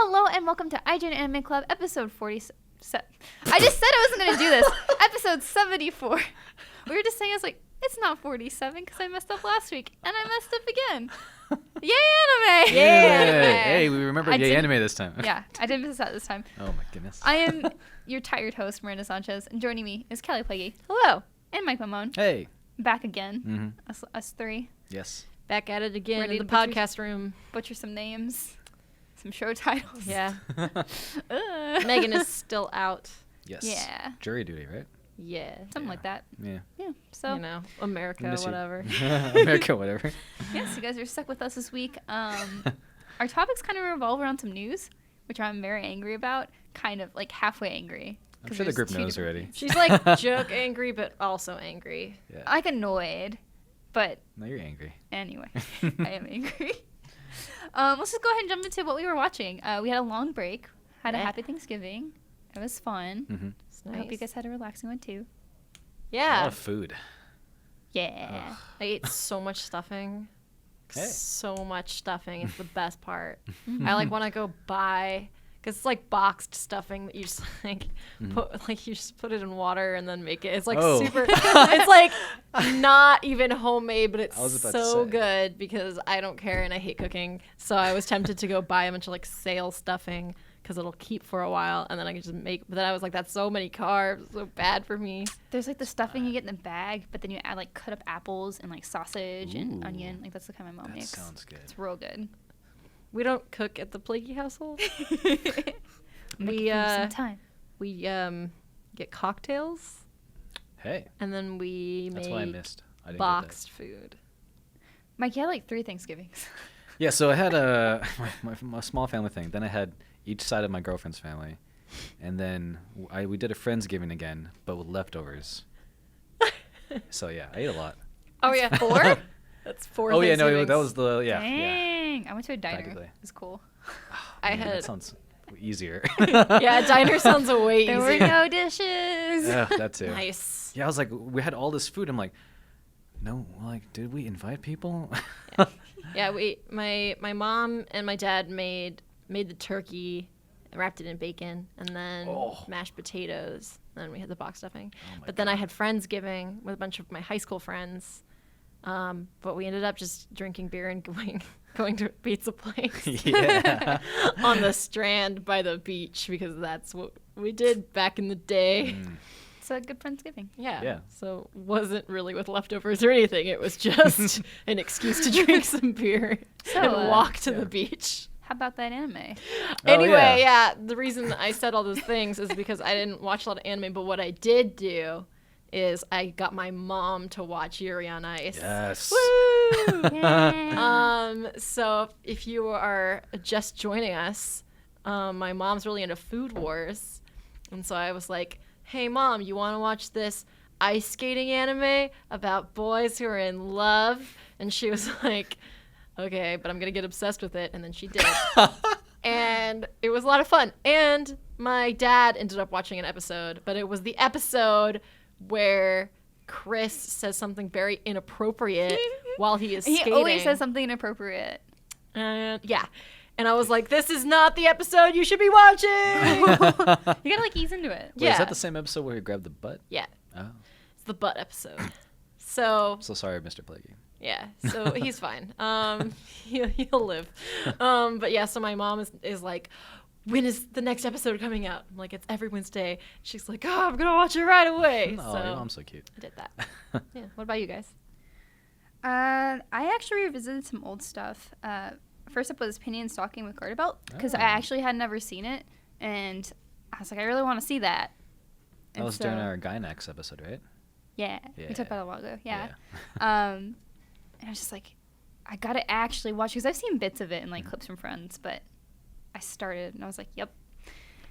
Hello and welcome to IGN Anime Club, episode 47. I just said I wasn't going to do this. Episode 74. We were just saying, I was like, it's not 47 because I messed up last week. And I messed up again. Yay, anime! Yay! Hey, we remembered yay anime this time. Yeah, I did miss that this time. Oh my goodness. I am your tired host, Miranda Sanchez, and joining me is Kelly Plaguey. Hello. And Mike Mamone. Hey. Back again. Us three. Yes. Back at it again Ready in the to podcast room. Butcher some names. Some show titles. Yeah. Megan is still out. Yes. Yeah. Jury duty, right? Yeah. Something like that. Yeah. Yeah. So, You know, America, whatever. America, whatever. yes, you guys are stuck with us this week. Our topics kind of revolve around some news, which I'm very angry about. Kind of like halfway angry. I'm sure the group knows already. She's like joke angry, but also angry. Yeah. Like annoyed, but No, you're angry. anyway, I am angry. Let's just go ahead and jump into what we were watching. We had a long break. Had a happy Thanksgiving. It was fun. Mm-hmm. It's nice. I hope you guys had a relaxing one too. A Yeah. lot of food. Yeah. Ugh. I ate so much stuffing. Hey. So much stuffing. It's the best part. I like when I go buy, because it's like boxed stuffing that you just like you just put it in water and then make it. It's like super. It's like not even homemade, but it's so good because I don't care and I hate cooking. So I was tempted to go buy a bunch of like sale stuffing because it'll keep for a while and then I can just make. But then I was like, that's so many carbs, so bad for me. There's like the stuffing you get in the bag, but then you add like cut up apples and like sausage and onion. Like that's the kind my mom makes. That sounds good. It's real good. We don't cook at the Plaguey household. We some time. We get cocktails Hey. and then we That's make what I missed. I didn't boxed food. Mike, you had like 3 Thanksgivings. Yeah, so I had my small family thing. Then I had each side of my girlfriend's family. And then we did a Friendsgiving again, but with leftovers. So, yeah, I ate a lot. Oh yeah, 4? That's 4. Oh, yeah, no, that was the, yeah. Dang. I went to a diner. Practically. It was cool. I Man, had. That sounds easier. Yeah, diner sounds way There easier. were no dishes. Yeah, that too. Nice. Yeah, I was like, we had all this food. I'm like, no, like, did we invite people? Yeah, my mom and my dad made the turkey, wrapped it in bacon, and then mashed potatoes. Then we had the box stuffing. But then I had Friendsgiving with a bunch of my high school friends. But we ended up just drinking beer and going to a pizza place. Yeah. On the Strand by the beach because that's what we did back in the day. It's a good Friendsgiving. Yeah. So wasn't really with leftovers or anything. It was just an excuse to drink some beer and walk to the beach. How about that anime? Anyway, yeah. The reason I said all those things is because I didn't watch a lot of anime, but what I did do is I got my mom to watch Yuri on Ice. Yes. Woo! Yeah. So if you are just joining us, my mom's really into Food Wars. And so I was like, hey, Mom, you want to watch this ice skating anime about boys who are in love? And she was like, okay, but I'm going to get obsessed with it. And then she did. And it was a lot of fun. And my dad ended up watching an episode, but it was the episode where Chris says something very inappropriate while he is skating. He always says something inappropriate. And yeah. And I was like, this is not the episode you should be watching. You gotta like ease into it. Wait, is that the same episode where he grabbed the butt? Yeah. Oh. It's the butt episode. So sorry, Mr. Plaguey. yeah, so he's fine. He'll live. But yeah, so my mom is like, when is the next episode coming out? I'm like, it's every Wednesday. She's like, oh, I'm gonna watch it right away. Oh, so your mom's so cute. I did that. Yeah. What about you guys? I actually revisited some old stuff. First up was Panty Stocking with Garterbelt because I actually had never seen it, and I was like, I really want to see that. That was during our Gynax episode, right? Yeah, we talked about it a while ago. Yeah. Yeah. And I was just like, I gotta actually watch because I've seen bits of it and like clips from friends, but I started and I was like, yep.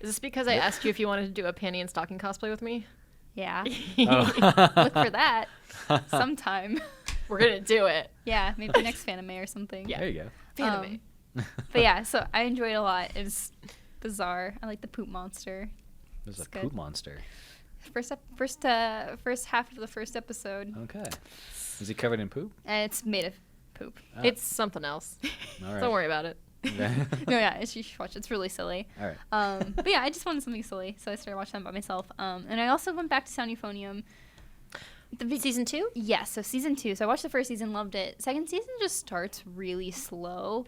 Is this because I asked you if you wanted to do a Panty and Stocking cosplay with me? Yeah. Oh. Look for that sometime. We're gonna do it. Yeah, maybe next Fanime or something. Yeah. There you go. Fanime. But yeah, so I enjoyed it a lot. It was bizarre. I like the poop monster. There's a It's good. poop monster. First half of the first episode. Okay. Is he covered in poop? And it's made of poop. Oh. It's something else. All right. Don't worry about it. Okay. No, yeah, you should watch it. It's really silly. All right. But yeah, I just wanted something silly, so I started watching that by myself. And I also went back to Sound Euphonium. Season 2? Yes, so season 2. So I watched the first season, loved it. Second season just starts really slow.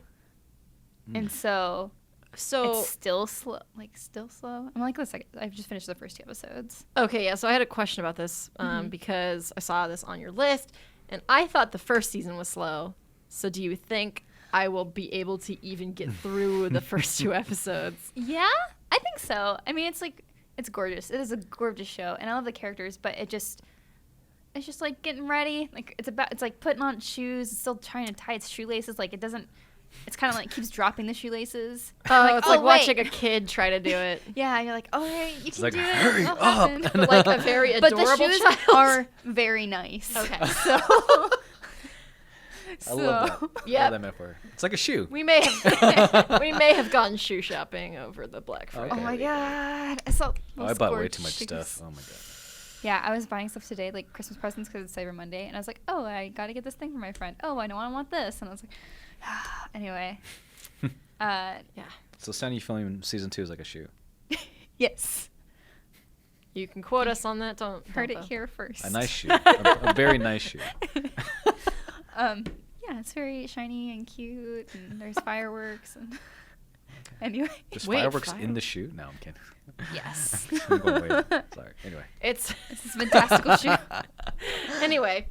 And so it's still slow. I'm like the second. I've just finished the first 2 episodes. Okay, yeah, so I had a question about this because I saw this on your list, and I thought the first season was slow. So do you think I will be able to even get through the first 2 episodes? Yeah, I think so. I mean, it's gorgeous. It is a gorgeous show, and I love the characters, but it's just like getting ready. Like it's like putting on shoes. It's still trying to tie its shoelaces. Like it doesn't. It's kind of like keeps dropping the shoelaces. Oh, it's like wait. watching a kid try to do it. Yeah, you're like, oh, hey, you can like, do it. hurry It'll up. happen. But like a very adorable But the shoes child. are very nice. Okay. So. I love that. I Yep. love that metaphor. It's like a shoe. We may have gone shoe shopping over the Black Friday. Oh my week. god! I saw. I bought way too much shoes. stuff. Oh my god. Yeah, I was buying stuff today, like Christmas presents, because it's Cyber Monday, and I was like, oh, I gotta get this thing for my friend. Oh, I know I want this, and I was like, anyway. Yeah. So Sound Euphonium season 2 is like a shoe. Yes. You can quote us on that. Don't Heard it though. here first. A nice shoe. A very nice shoe. Yeah, it's very shiny and cute, and there's fireworks, and anyway. There's Wait, fireworks in fire- the shoe? No, I'm kidding. Yes. I'm going way. Sorry. Anyway. It's This is a fantastical shoe. anyway.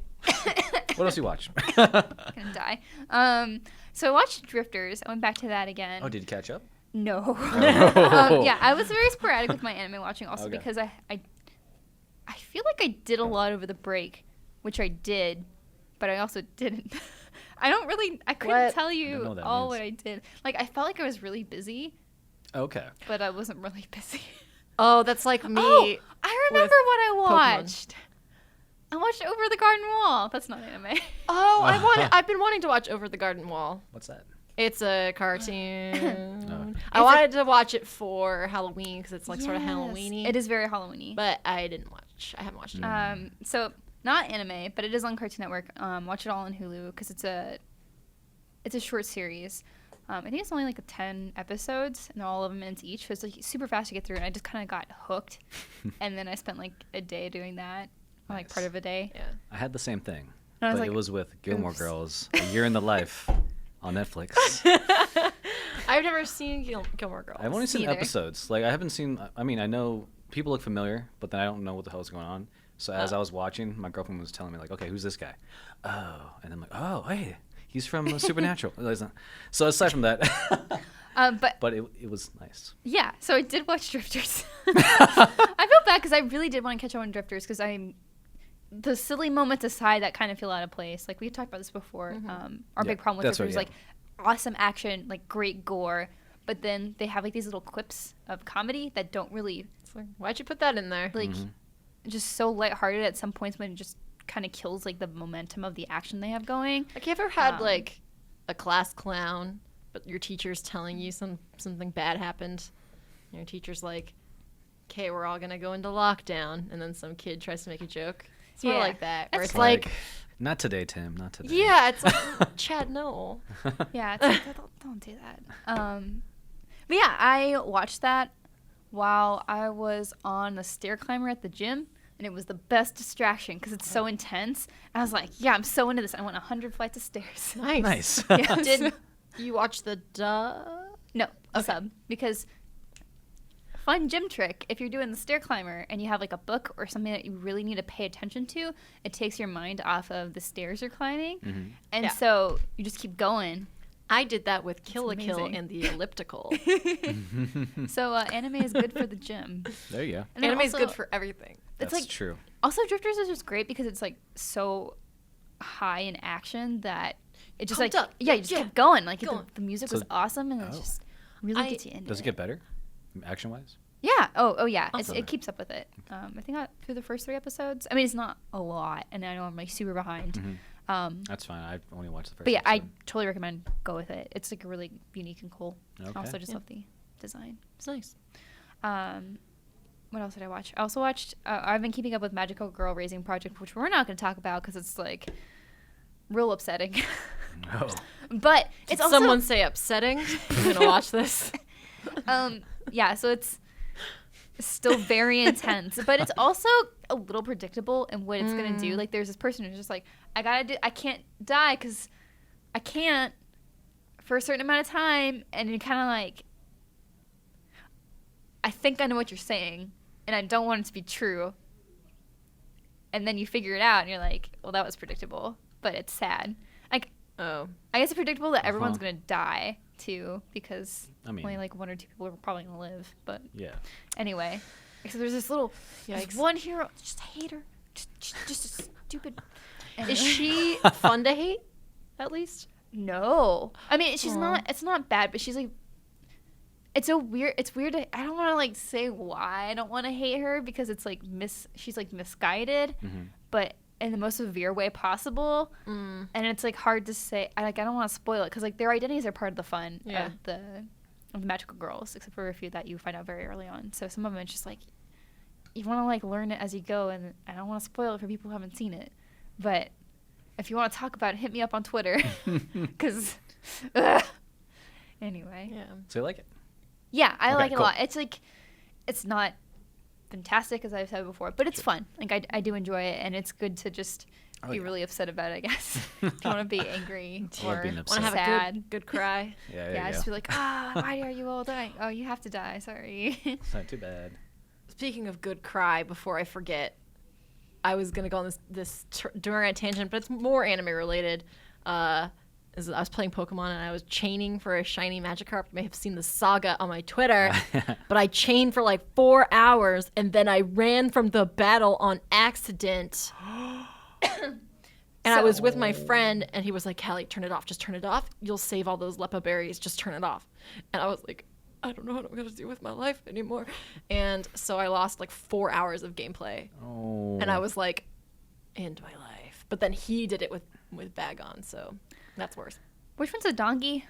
What else you watch? I'm gonna die. So I watched Drifters. I went back to that again. Oh, did you catch up? No. Oh. Yeah, I was very sporadic with my anime watching also Okay. because I feel like I did a lot over the break, which I did, but I also didn't. I couldn't What? tell I don't know you what that all means. what I did. Like, I felt like I was really busy, Okay. but I wasn't really busy. Oh, that's like me. Oh, I remember with what I Pokemon. watched. I watched Over the Garden Wall. That's not anime. Oh, I've been wanting to watch Over the Garden Wall. What's that? It's a cartoon. No. I wanted to watch it for Halloween because it's like sort of Yes, Halloweeny. It is very Halloween-y. But I didn't watch. I haven't watched it. So not anime, but it is on Cartoon Network. Watch it all on Hulu because it's a short series. I think it's only like 10 episodes, and all of them minutes each. So it's like super fast to get through, and I just kind of got hooked. And then I spent like a day doing that, or, like part of a day. Yeah. I had the same thing, And I was but like, it was with Gilmore oops. Girls, A Year in the Life on Netflix. I've never seen Gilmore Girls. I've only seen Neither. episodes. Like I haven't seen. I mean, I know people look familiar, but then I don't know what the hell is going on. So as I was watching, my girlfriend was telling me like, "Okay, who's this guy?" Oh, and I'm like, "Oh, hey, he's from Supernatural." So aside from that, but it was nice. Yeah, so I did watch Drifters. I felt bad because I really did want to catch up on Drifters because the silly moments aside that kind of feel out of place. Like we talked about this before. Our big problem with that's Drifters is right, like awesome action, like great gore, but then they have like these little clips of comedy that don't really It's like, why'd you put that in there? like just so lighthearted at some points when it just kind of kills like the momentum of the action they have going. Like, you ever had like a class clown, but your teacher's telling you something bad happened? And your teacher's like, "Okay, we're all gonna go into lockdown," and then some kid tries to make a joke. It's more Yeah. like that, where That's it's like, not today, Tim. Not today. yeah, it's like, Chad, no. Yeah, it's like, don't do that. But yeah, I watched that while I was on the stair climber at the gym, and it was the best distraction because it's so intense. I was like, yeah, I'm so into this. I went 100 flights of stairs. Nice. Nice. Yeah, Did so- you watch the No, a sub, because fun gym trick, if you're doing the stair climber and you have like a book or something that you really need to pay attention to, it takes your mind off of the stairs you're climbing. And Yeah. so you just keep going. I did that with Kill la Kill amazing. and the elliptical. So anime is good for the gym. There you go. And then Anime is good also- for everything. That's like- true. Also, Drifters is just great because it's like so high in action that it just Pumped like up. yeah, you just Yeah. kept going. Like Going. the music So- was awesome and it Oh. just really I- gets you into Does it get better, action wise? Yeah. Oh yeah. Awesome. It keeps up with it. I think I through the first 3 episodes. I mean, it's not a lot, and I know I'm like super behind. That's fine. I've only watched the first. But yeah, I episode. totally recommend go with it. It's like really unique and cool. Okay. I also just Yeah. love the design. It's nice. What else did I watch? I also watched. I've been keeping up with Magical Girl Raising Project, which we're not going to talk about because it's like real upsetting. No. But it's Did also someone say upsetting? I'm gonna watch this. yeah, so it's still very intense, but it's also a little predictable in what it's gonna do. Like, there's this person who's just like, I can't die because I can't for a certain amount of time, and you're kind of like, I think I know what you're saying, and I don't want it to be true. And then you figure it out, and you're like, well, that was predictable, but it's sad. Like, I guess it's predictable that everyone's gonna die too, because only like 1 or 2 people are probably gonna live. But yeah. Anyway, so there's this one hero, just hate her, just a stupid. Is she fun to hate? At least. No, I mean she's not. It's not bad, but she's like. It's weird. I don't want to like say why I don't want to hate her, because it's like she's like misguided, but in the most severe way possible. And it's like hard to say. I don't want to spoil it, because like their identities are part of the fun of the magical girls, except for a few that you find out very early on. So some of them it's just like you want to like learn it as you go, and I don't want to spoil it for people who haven't seen it. But if you want to talk about it, hit me up on Twitter, because anyway. Yeah. So you like it? Yeah, I like it cool. a lot. It's like, it's not fantastic, as I've said before, but it's fun. Like, I do enjoy it, and it's good to just be really upset about it, I guess. If you want to be angry or being want upset. to have Have a a good cry. yeah, just be like, why are you all dying? Oh, you have to die. Sorry. It's not too bad. Speaking of good cry, before I forget, I was gonna go on this during a tangent, but it's more anime related. I was playing Pokemon and I was chaining for a shiny Magikarp. You may have seen the saga on my Twitter, but I chained for like 4 hours, and then I ran from the battle on accident. And I was with my friend, and he was like, Callie, turn it off. Just turn it off. You'll save all those Lepa berries. Just turn it off. And I was like, I don't know what I'm going to do with my life anymore. And so I lost like 4 hours of gameplay. Oh. And I was like, end my life. But then he did it with bag on, so that's worse. Which one's a donkey?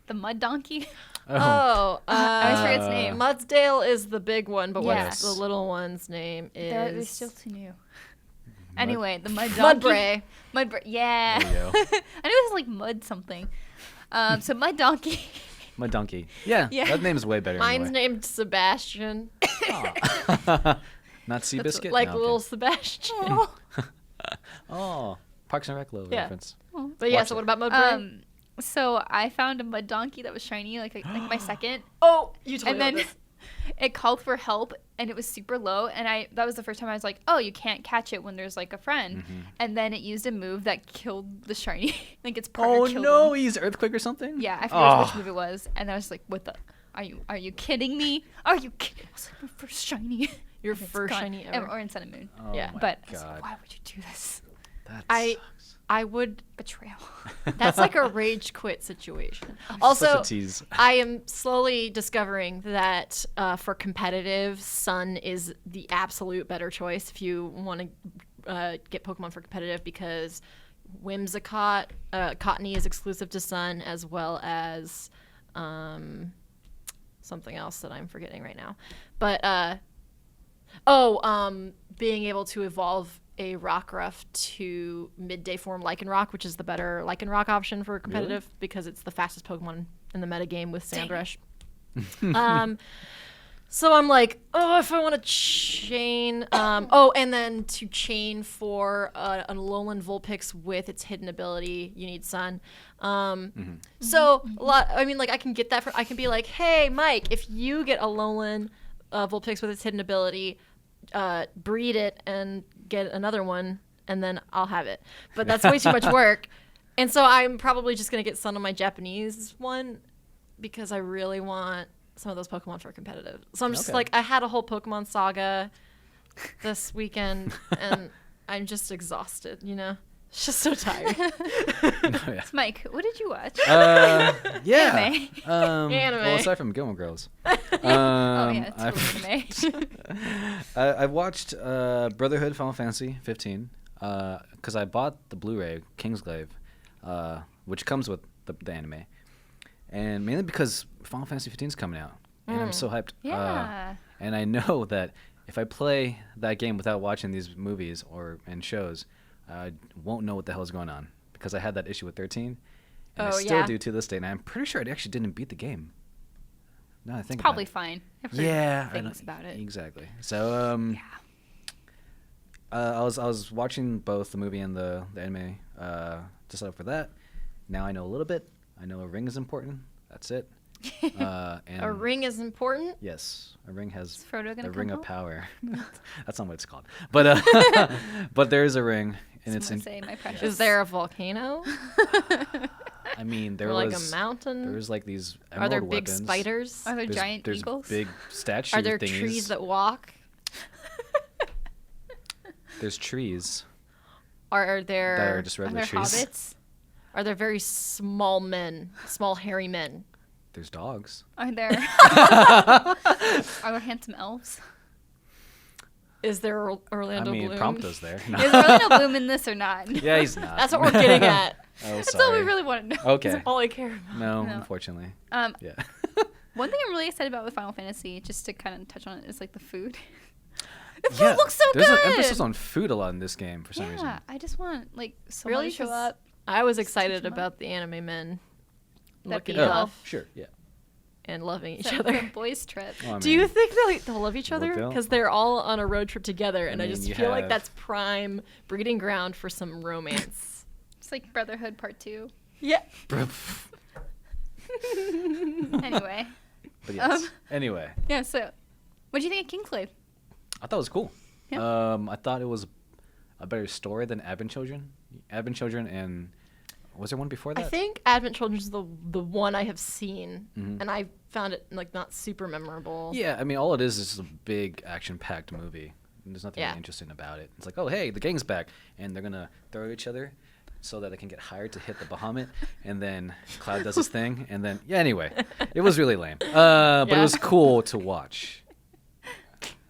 The mud donkey? I always forget its name. Mudsdale is the big one, but Yes. what's the little one's name is... They're still too new. Anyway, the mud donkey. Mudbray. Yeah. There you go. I knew it was like mud something. So mud donkey. My donkey. Yeah, Yeah. that name's way better. Mine's anyway. named Sebastian. Not Seabiscuit? Like No, okay. little Sebastian. Oh, Parks and Rec reference. But yeah, Watch so it. what about Mudbray? So I found a mud donkey that was shiny, like my second. Oh, you told And me then about this. it called for help, and it was super low, and that was the first time I was like, oh, you can't catch it when there's like a friend. And then it used a move that killed the shiny. Like its partner Oh killed no, him. he's Earthquake or something? Yeah, I forget which move it was, and I was like, what the? Are you kidding me? Are you kidding? I was like, my first shiny. Your And it's first gone. shiny ever. Or in Sun and Moon. Oh Yeah. my But I was God. like, why would you do this? That sucks. I would... Betrayal. That's like a rage quit situation. Also, Such a tease. I am slowly discovering that for competitive, Sun is the absolute better choice if you want to get Pokemon for competitive, because Whimsicott, Cottony is exclusive to Sun, as well as something else that I'm forgetting right now. But, being able to evolve a Rockruff to midday form Lycanroc, which is the better Lycanroc option for competitive, because it's the fastest Pokemon in the metagame with Sandrush. So I'm like, if I want to chain, and then to chain for an Alolan Vulpix with its hidden ability, you need Sun. So a lot. I mean, like I can get that. I can be like, hey, Mike, if you get Alolan Vulpix with its hidden ability, breed it and get another one, and then I'll have it. But that's way too much work. And so I'm probably just going to get Sun on my Japanese one, because I really want some of those Pokemon for competitive. So I'm just like, I had a whole Pokemon saga this weekend, and I'm just exhausted, you know? Just so tired. Yeah. Mike, what did you watch? Yeah. Anime. Anime. Well, aside from Gilmore Girls. Oh yeah, it's anime. I watched Brotherhood Final Fantasy 15 because I bought the Blu-ray Kingsglaive, which comes with the anime, and mainly because Final Fantasy 15 is coming out, and I'm so hyped. Yeah. And I know that if I play that game without watching these movies and shows, I won't know what the hell is going on, because I had that issue with 13, and I Oh, still yeah. do to this day. And I'm pretty sure I actually didn't beat the game. No, I think Probably fine. I've heard yeah, things about it. Exactly. So I was watching both the movie and the anime to set up for that. Now I know a little bit. I know a ring is important. That's it. And A ring is important. Yes, a ring has Is Frodo gonna a come ring of home? power. That's not what it's called. But but there is a ring, and it's in. Say, my precious. Is there a volcano? I mean, there Or like was a mountain? There was like these Are emerald there big weapons. spiders? Are there There's, giant there's eagles? big statue Are there thingies. trees that walk? There's trees Are that there are just Are regular there trees. hobbits? are there very small men, small hairy men? There's dogs. Are there handsome elves? Is there Orlando I mean, Bloom? Prompto's there. No. Is Orlando Bloom in this or not? Yeah, he's not. That's what we're getting at. Oh, That's sorry. all we really want to know. Okay. That's all I care about. No, No. unfortunately. Yeah. One thing I'm really excited about with Final Fantasy, just to kind of touch on it, is like the food. The food Yeah, looks so there's good. an emphasis on food a lot in this game for some reason. Yeah, I just want like someone Really? to show 'Cause up. I was Just excited teach 'em up. about the anime men That looking beat tough Sure, yeah. and loving each It's a other. boys trip. Well, I Do you mean, think they'll love each other? Look out. Because they're all on a road trip together, and I mean, just you feel like have- that's prime breeding ground for some romance. It's like Brotherhood Part 2. Yeah. Anyway, But yes. Anyway, yeah. So, what do you think of Kingsglaive? I thought it was cool. Yeah. I thought it was a better story than Advent Children. Advent Children and was there one before that? I think Advent Children's the one I have seen, Mhm. and I found it like not super memorable. Yeah, I mean, all it is just a big action-packed movie. And there's nothing Yeah. really interesting about it. It's like, oh, hey, the gang's back, and they're gonna throw at each other so that they can get hired to hit the Bahamut, and then Cloud does his thing, and then yeah. Anyway, it was really lame, but Yeah. it was cool to watch.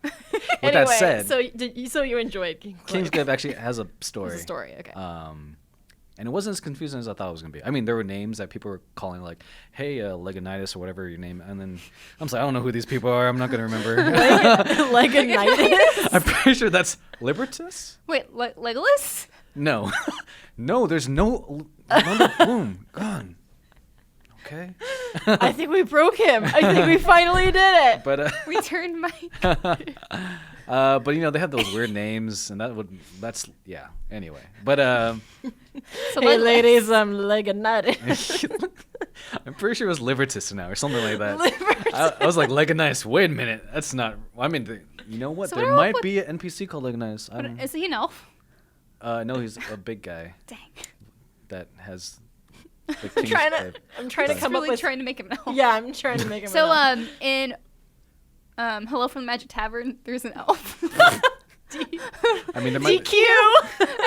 With Anyway, that said, so you enjoyed Kingsglaive. Kingsglaive actually has a story. It's a story, okay. And it wasn't as confusing as I thought it was gonna be. I mean, there were names that people were calling like, "Hey, Legonitis" or whatever your name, and then I'm just like, I don't know who these people are. I'm not gonna remember. Legonitis. I'm pretty sure that's Libertus. Wait, Legolas? No, no, there's no Orlando Bloom gone. Okay, I think we broke him. I think we finally did it. but Returned Mike. but you know they have those weird names, and that's yeah. Anyway, but So Hey, Legolas. ladies, I'm Legonitis. I'm pretty sure it was Libertus now or something like that. Libertus. I was like Legonitis. Wait a minute, that's not. I mean, you know what? So There what are might we- be an NPC called Legonitis. I But don't. is he an elf? No, he's a big guy Dang. that has. The I'm trying to That's come really up with. trying to make him an elf. Yeah, I'm trying to make him. So an elf. in Hello from the Magic Tavern, there's an elf. I mean, there might. DQ.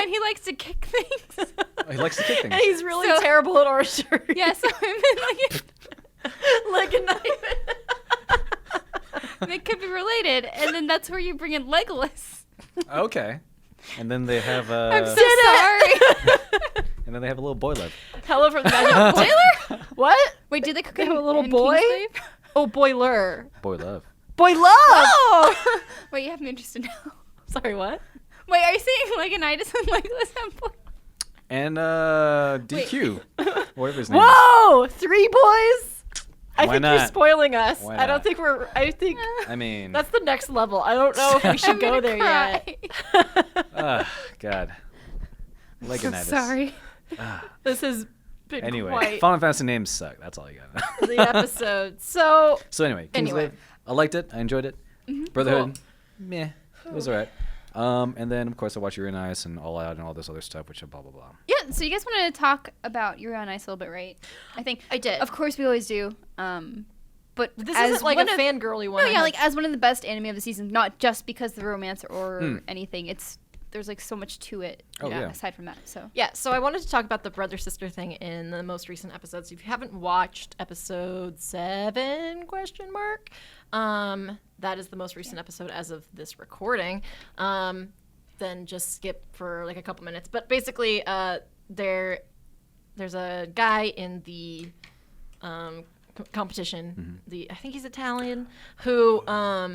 And he likes to kick things. He likes to kick things. And he's really So- terrible at archery. Yeah, so I mean, like, Legonitis. they could be related, and then that's where you bring in Legolas. Okay. And then they have I'm so Did sorry. and then they have a little boy love. Hello from the Magic. Boiler? What? Wait, did they cook They in, have a little in boy? Kingsglaive? Oh, boiler. Boy love. Boy love. Oh! Wait, you have me interested now. Sorry, what? Wait, are you saying Legonitis and Legolas have boy? And DQ. Whatever his name is. Whoa! 3 boys? I Why think you're not? spoiling us. Why I don't not? think we're. I think I mean, that's the next level. I don't know if we should I'm go gonna there cry. yet. God. So Legonitis. sorry. This has been Anyway, quite Final Fantasy names suck. That's all you got. the episode. So So anyway, Anyway. Kingsglaive. I liked it. I enjoyed it. Brotherhood. Meh. It was alright. And then of course I watched Yuri on Ice and All Out and all this other stuff, which blah blah blah. Yeah, so you guys wanted to talk about Yuri on Ice a little bit, right? I think I did. Of course, we always do. But This as isn't like a one of- fangirly one. No, I yeah, have- like as one of the best anime of the season, not just because of the romance or Mm. anything. There's like so much to it. Oh, yeah. Aside from that, so Yeah, so I wanted to talk about the brother sister thing in the most recent episodes. If you haven't watched episode 7 question mark, that is the most recent episode as of this recording. Then just skip for like a couple minutes. But basically, there's a guy in the competition. I think he's Italian who what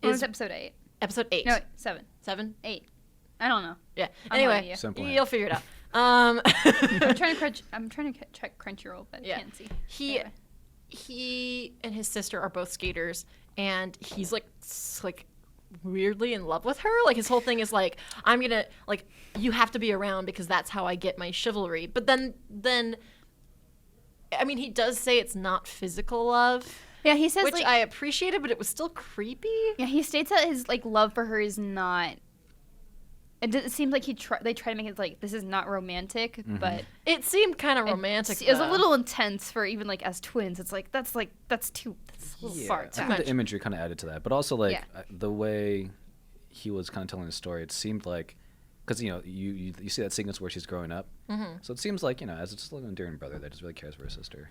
is was episode 8? episode 8. No, wait, 7, 7? 8. I don't know. Yeah. I'm not Anyway, you. Simple you'll figure it Um, I'm trying to check Crunchyroll, but Yeah. can't see. he Anyway. he and his sister are both skaters, and he's like weirdly in love with her. Like his whole thing is like, I'm gonna like, you have to be around because that's how I get my chivalry. But then I mean, he does say it's not physical love, Yeah, he says which like, I appreciated, but it was still creepy. yeah, he states that his like love for her is not. It seems like they try to make it like this is not romantic, but It seemed kind of romantic. it was a though. little intense for even like as twins. It's like that's a little far I too think much. the imagery kind of added to that, but also like Yeah. the way he was kind of telling the story, it seemed like, because you see that sequence where she's growing up, so it seems like as it's like an endearing brother that just really cares for his sister.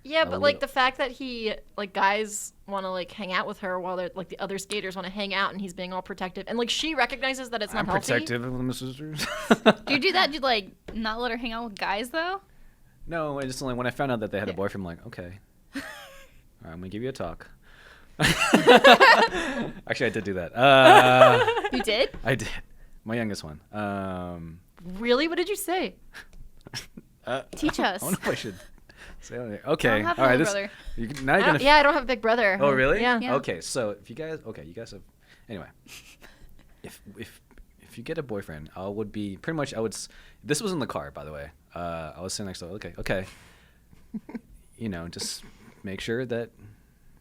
Yeah, a but like little- the fact that he like guys want to like hang out with her while they're like the other skaters want to hang out and he's being all protective and like she recognizes that it's not I'm healthy. protective of my sisters. Do you do that? Do you like not let her hang out with guys though? No, I just like when I found out that they had a Yeah. boyfriend, I'm like, okay, all right, I'm gonna give you a talk. Actually, I did do that. You did? I did. My youngest one. Really? What did you say? Teach us. I don't know if I should say anything. Okay. I don't have All right. another This. brother. Now you're gonna. Yeah, I don't have a big brother. Oh really? Yeah. Yeah. Okay. So if you guys have. Anyway, if you get a boyfriend, I would be pretty much. This was in the car, by the way. I was sitting next to. Okay. Just make sure that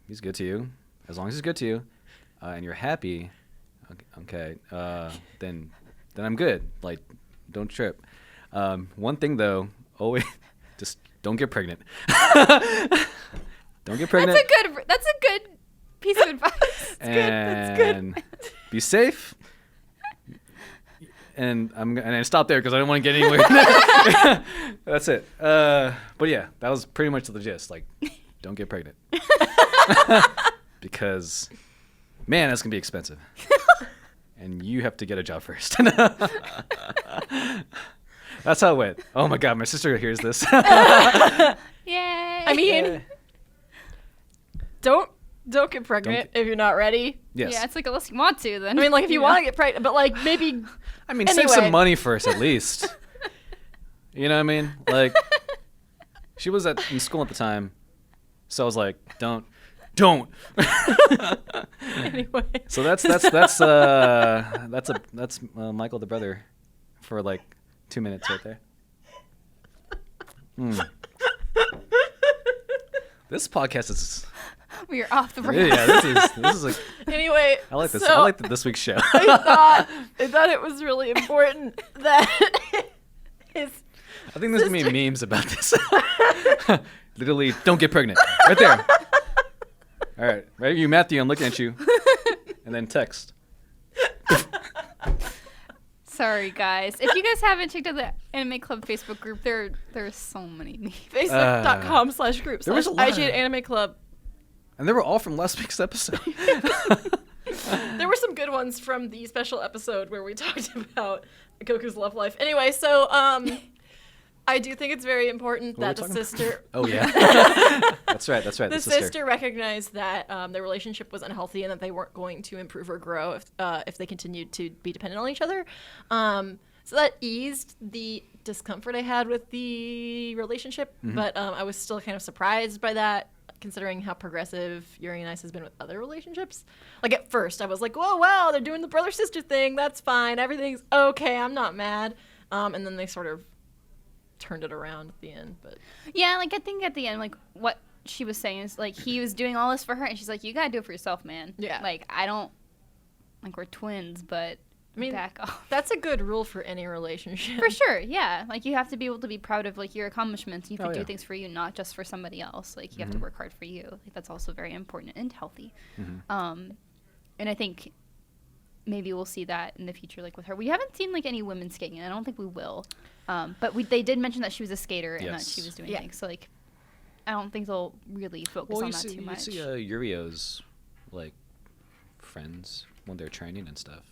he's good to you. As long as he's good to you, and you're happy. Okay. Then I'm good. Like, don't trip. One thing though, always just don't get pregnant. Don't get pregnant. That's a good piece of advice. and be safe. And I stop there because I don't want to get anywhere. That's it. But yeah, that was pretty much the gist. Like, don't get pregnant because, man, that's gonna be expensive. And you have to get a job first. That's how it went. Oh my God, my sister hears this. Yay! I mean, don't get pregnant if you're not ready. Yes. Yeah, it's like unless you want to, then. I mean, like if you want to get pregnant, but like maybe. I mean, Anyway. save some money first at least. You know what I mean? Like, she was in school at the time, so I was like, don't. Anyway. So that's Michael the brother, for like 2 minutes right there. This podcast is We are off the rails. yeah. This is like Anyway. I like this. So I like this week's show. I thought it was really important that his. I think there's gonna be memes about this. Literally, don't get pregnant. Right there. All right, right. You, Matthew. I'm looking at you. And then text. Sorry, guys. If you guys haven't checked out the Anime Club Facebook group, there's so many memes. Facebook.com/group there was a lot of- IGN Anime Club. And they were all from last week's episode. There were some good ones from the special episode where we talked about Goku's love life. Anyway, so I do think it's very important What that were the we talking sister. Oh yeah. That's right. The sister recognized that their relationship was unhealthy and that they weren't going to improve or grow if they continued to be dependent on each other. So that eased the discomfort I had with the relationship, but I was still kind of surprised by that, considering how progressive Yuri and Ice has been with other relationships. Like at first, I was like, "Whoa, wow, they're doing the brother-sister thing. That's fine. Everything's okay. I'm not mad." And then they sort of turned it around at the end, but Yeah, like I think at the end, like what she was saying is like he was doing all this for her, and she's like, "You gotta do it for yourself, man." Yeah. Like I don't, like we're twins, but I mean, back off. that's a good rule for any relationship. For sure, yeah. Like you have to be able to be proud of like your accomplishments. You Oh, can do yeah. things for you, not just for somebody else. Like you have to work hard for you. Like that's also very important and healthy. And I think maybe we'll see that in the future, like with her. We haven't seen like any women skating, and I don't think we will. But they did mention that she was a skater and that Yes. she was doing Yeah. things. So like, I don't think they'll really focus on that too much. You see Yurio's like friends when they're training and stuff.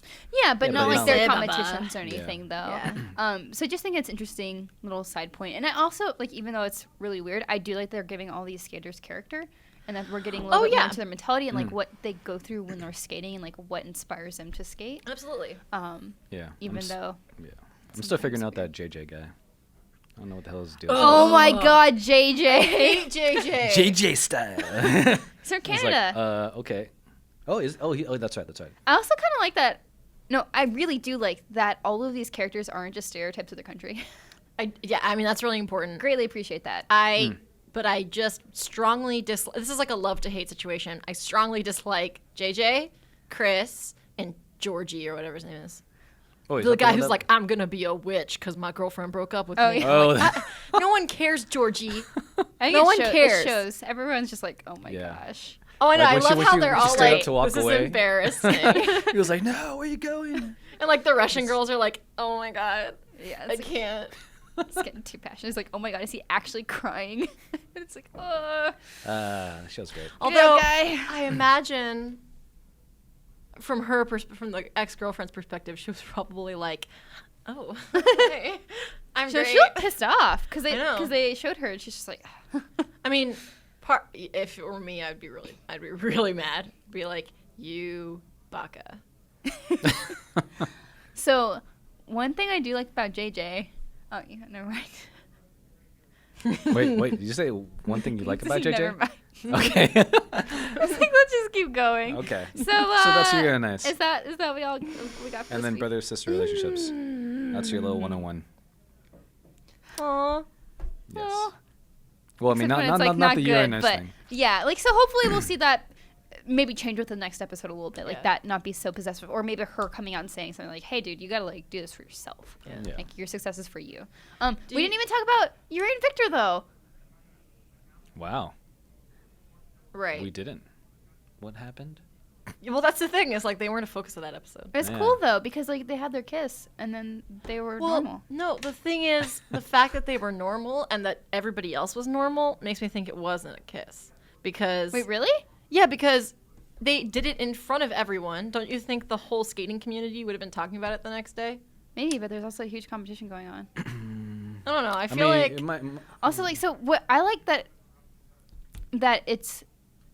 Yeah, but Yeah, not but like it's their not- competitions or Yeah. anything, though. Yeah. So I just think it's interesting little side point. And I also, like, even though it's really weird, I do like they're giving all these skaters character. And that we're getting a little bit more yeah. into their mentality and, like, what they go through when they're skating and, like, what inspires them to skate. Absolutely. Yeah. Even though... Yeah. I'm still figuring out that JJ guy. I don't know what the hell is deal. Oh my God, JJ. I hate JJ. JJ style. He's from He's Canada. like, okay. Oh, that's right. That's right. I also kind of like that. No, I really do like that all of these characters aren't just stereotypes of the country. I mean, that's really important. Greatly appreciate that. But I just strongly dislike. This is like a love to hate situation. I strongly dislike JJ, Chris, and Georgie or whatever his name is. Oh, The guy who's like, I'm gonna be a witch because my girlfriend broke up with me. yeah. Oh, No one cares, Georgie. I think No one it cares. shows. Everyone's just like, oh my Yeah. gosh. Oh, I know. Like, I when she- love when how she- they're when she all stood up like, to walk this away. is embarrassing. he was like, no, where are you going? And like the Russian girls are like, oh my god, Yeah, I it's, like, can't. it's getting too passionate. It's like, oh my God, is he actually crying? It's like, The show's great. Although guy. I imagine from her from the ex-girlfriend's perspective, she was probably like, oh, okay. I'm So great. she looked pissed off because I know. they showed her and she's just like, I mean, if it were me, I'd be really mad. Be like, you baka. So one thing I do like about JJ. Oh, yeah, never mind. Wait. Did you say one thing you like about Never JJ? mind. Okay. I was like, let's just keep going. Okay. So that's your nice. Is that we got for And this then week? brother-sister relationships. That's your little 101. Aw. Yes. Aw. Well, I mean, Except when not it's, like, not the good, Uranus but thing. yeah, like so hopefully we'll see that maybe change with the next episode a little bit, like Yeah. that not be so possessive, or maybe her coming out and saying something like, "Hey, dude, you gotta like do this for yourself. Yeah. Like your success is for you." We didn't even talk about Yuri and Victor though. Wow. Right. We didn't. What happened? Well, that's the thing. Is like they weren't a focus of that episode. It's Yeah. cool though because like they had their kiss and then they were normal. No, the thing is, the fact that they were normal and that everybody else was normal makes me think it wasn't a kiss. Because Wait, really? yeah, because they did it in front of everyone. Don't you think the whole skating community would have been talking about it the next day? Maybe, but there's also a huge competition going on. I don't know. I I feel mean, like it might, Also, like, so what I like that it's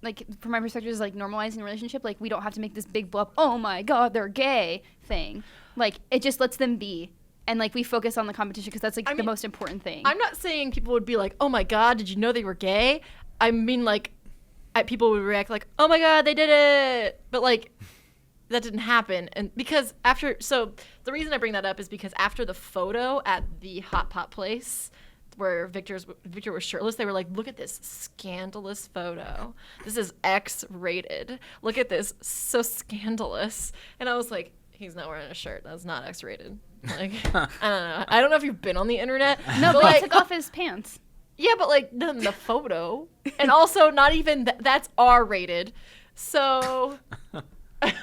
like from my perspective is like normalizing the relationship. Like we don't have to make this big blow up. Oh my God, they're gay thing. Like it just lets them be, and like we focus on the competition because that's like the mean, most important thing. I'm not saying people would be like, "Oh my God, did you know they were gay?" I mean, like, people would react like, "Oh my God, they did it," but like, that didn't happen. And because the reason I bring that up is because after the photo at the hot pot place where Victor was shirtless, they were like, "Look at this scandalous photo. This is X-rated. Look at this, so scandalous." And I was like, "He's not wearing a shirt. That's not X-rated." Like, I don't know. I don't know if you've been on the internet. no, but like, he took off his pants. yeah, but like the photo, and also not even that's R-rated. So,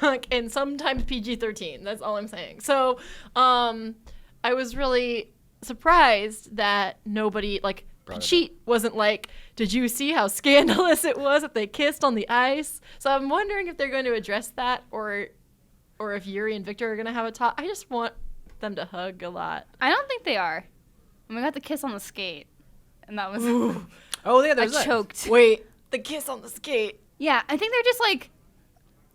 like, and sometimes PG-13. That's all I'm saying. So, I was really surprised that nobody like Brought it Cheat wasn't like, "Did you see how scandalous it was that they kissed on the ice?" So I'm wondering if they're going to address that, or if Yuri and Victor are going to have a talk. I just want them to hug a lot. I don't think they are. And we got the kiss on the skate, and that was oh, yeah, I there's that. choked. Wait, the kiss on the skate. Yeah, I think they're just like.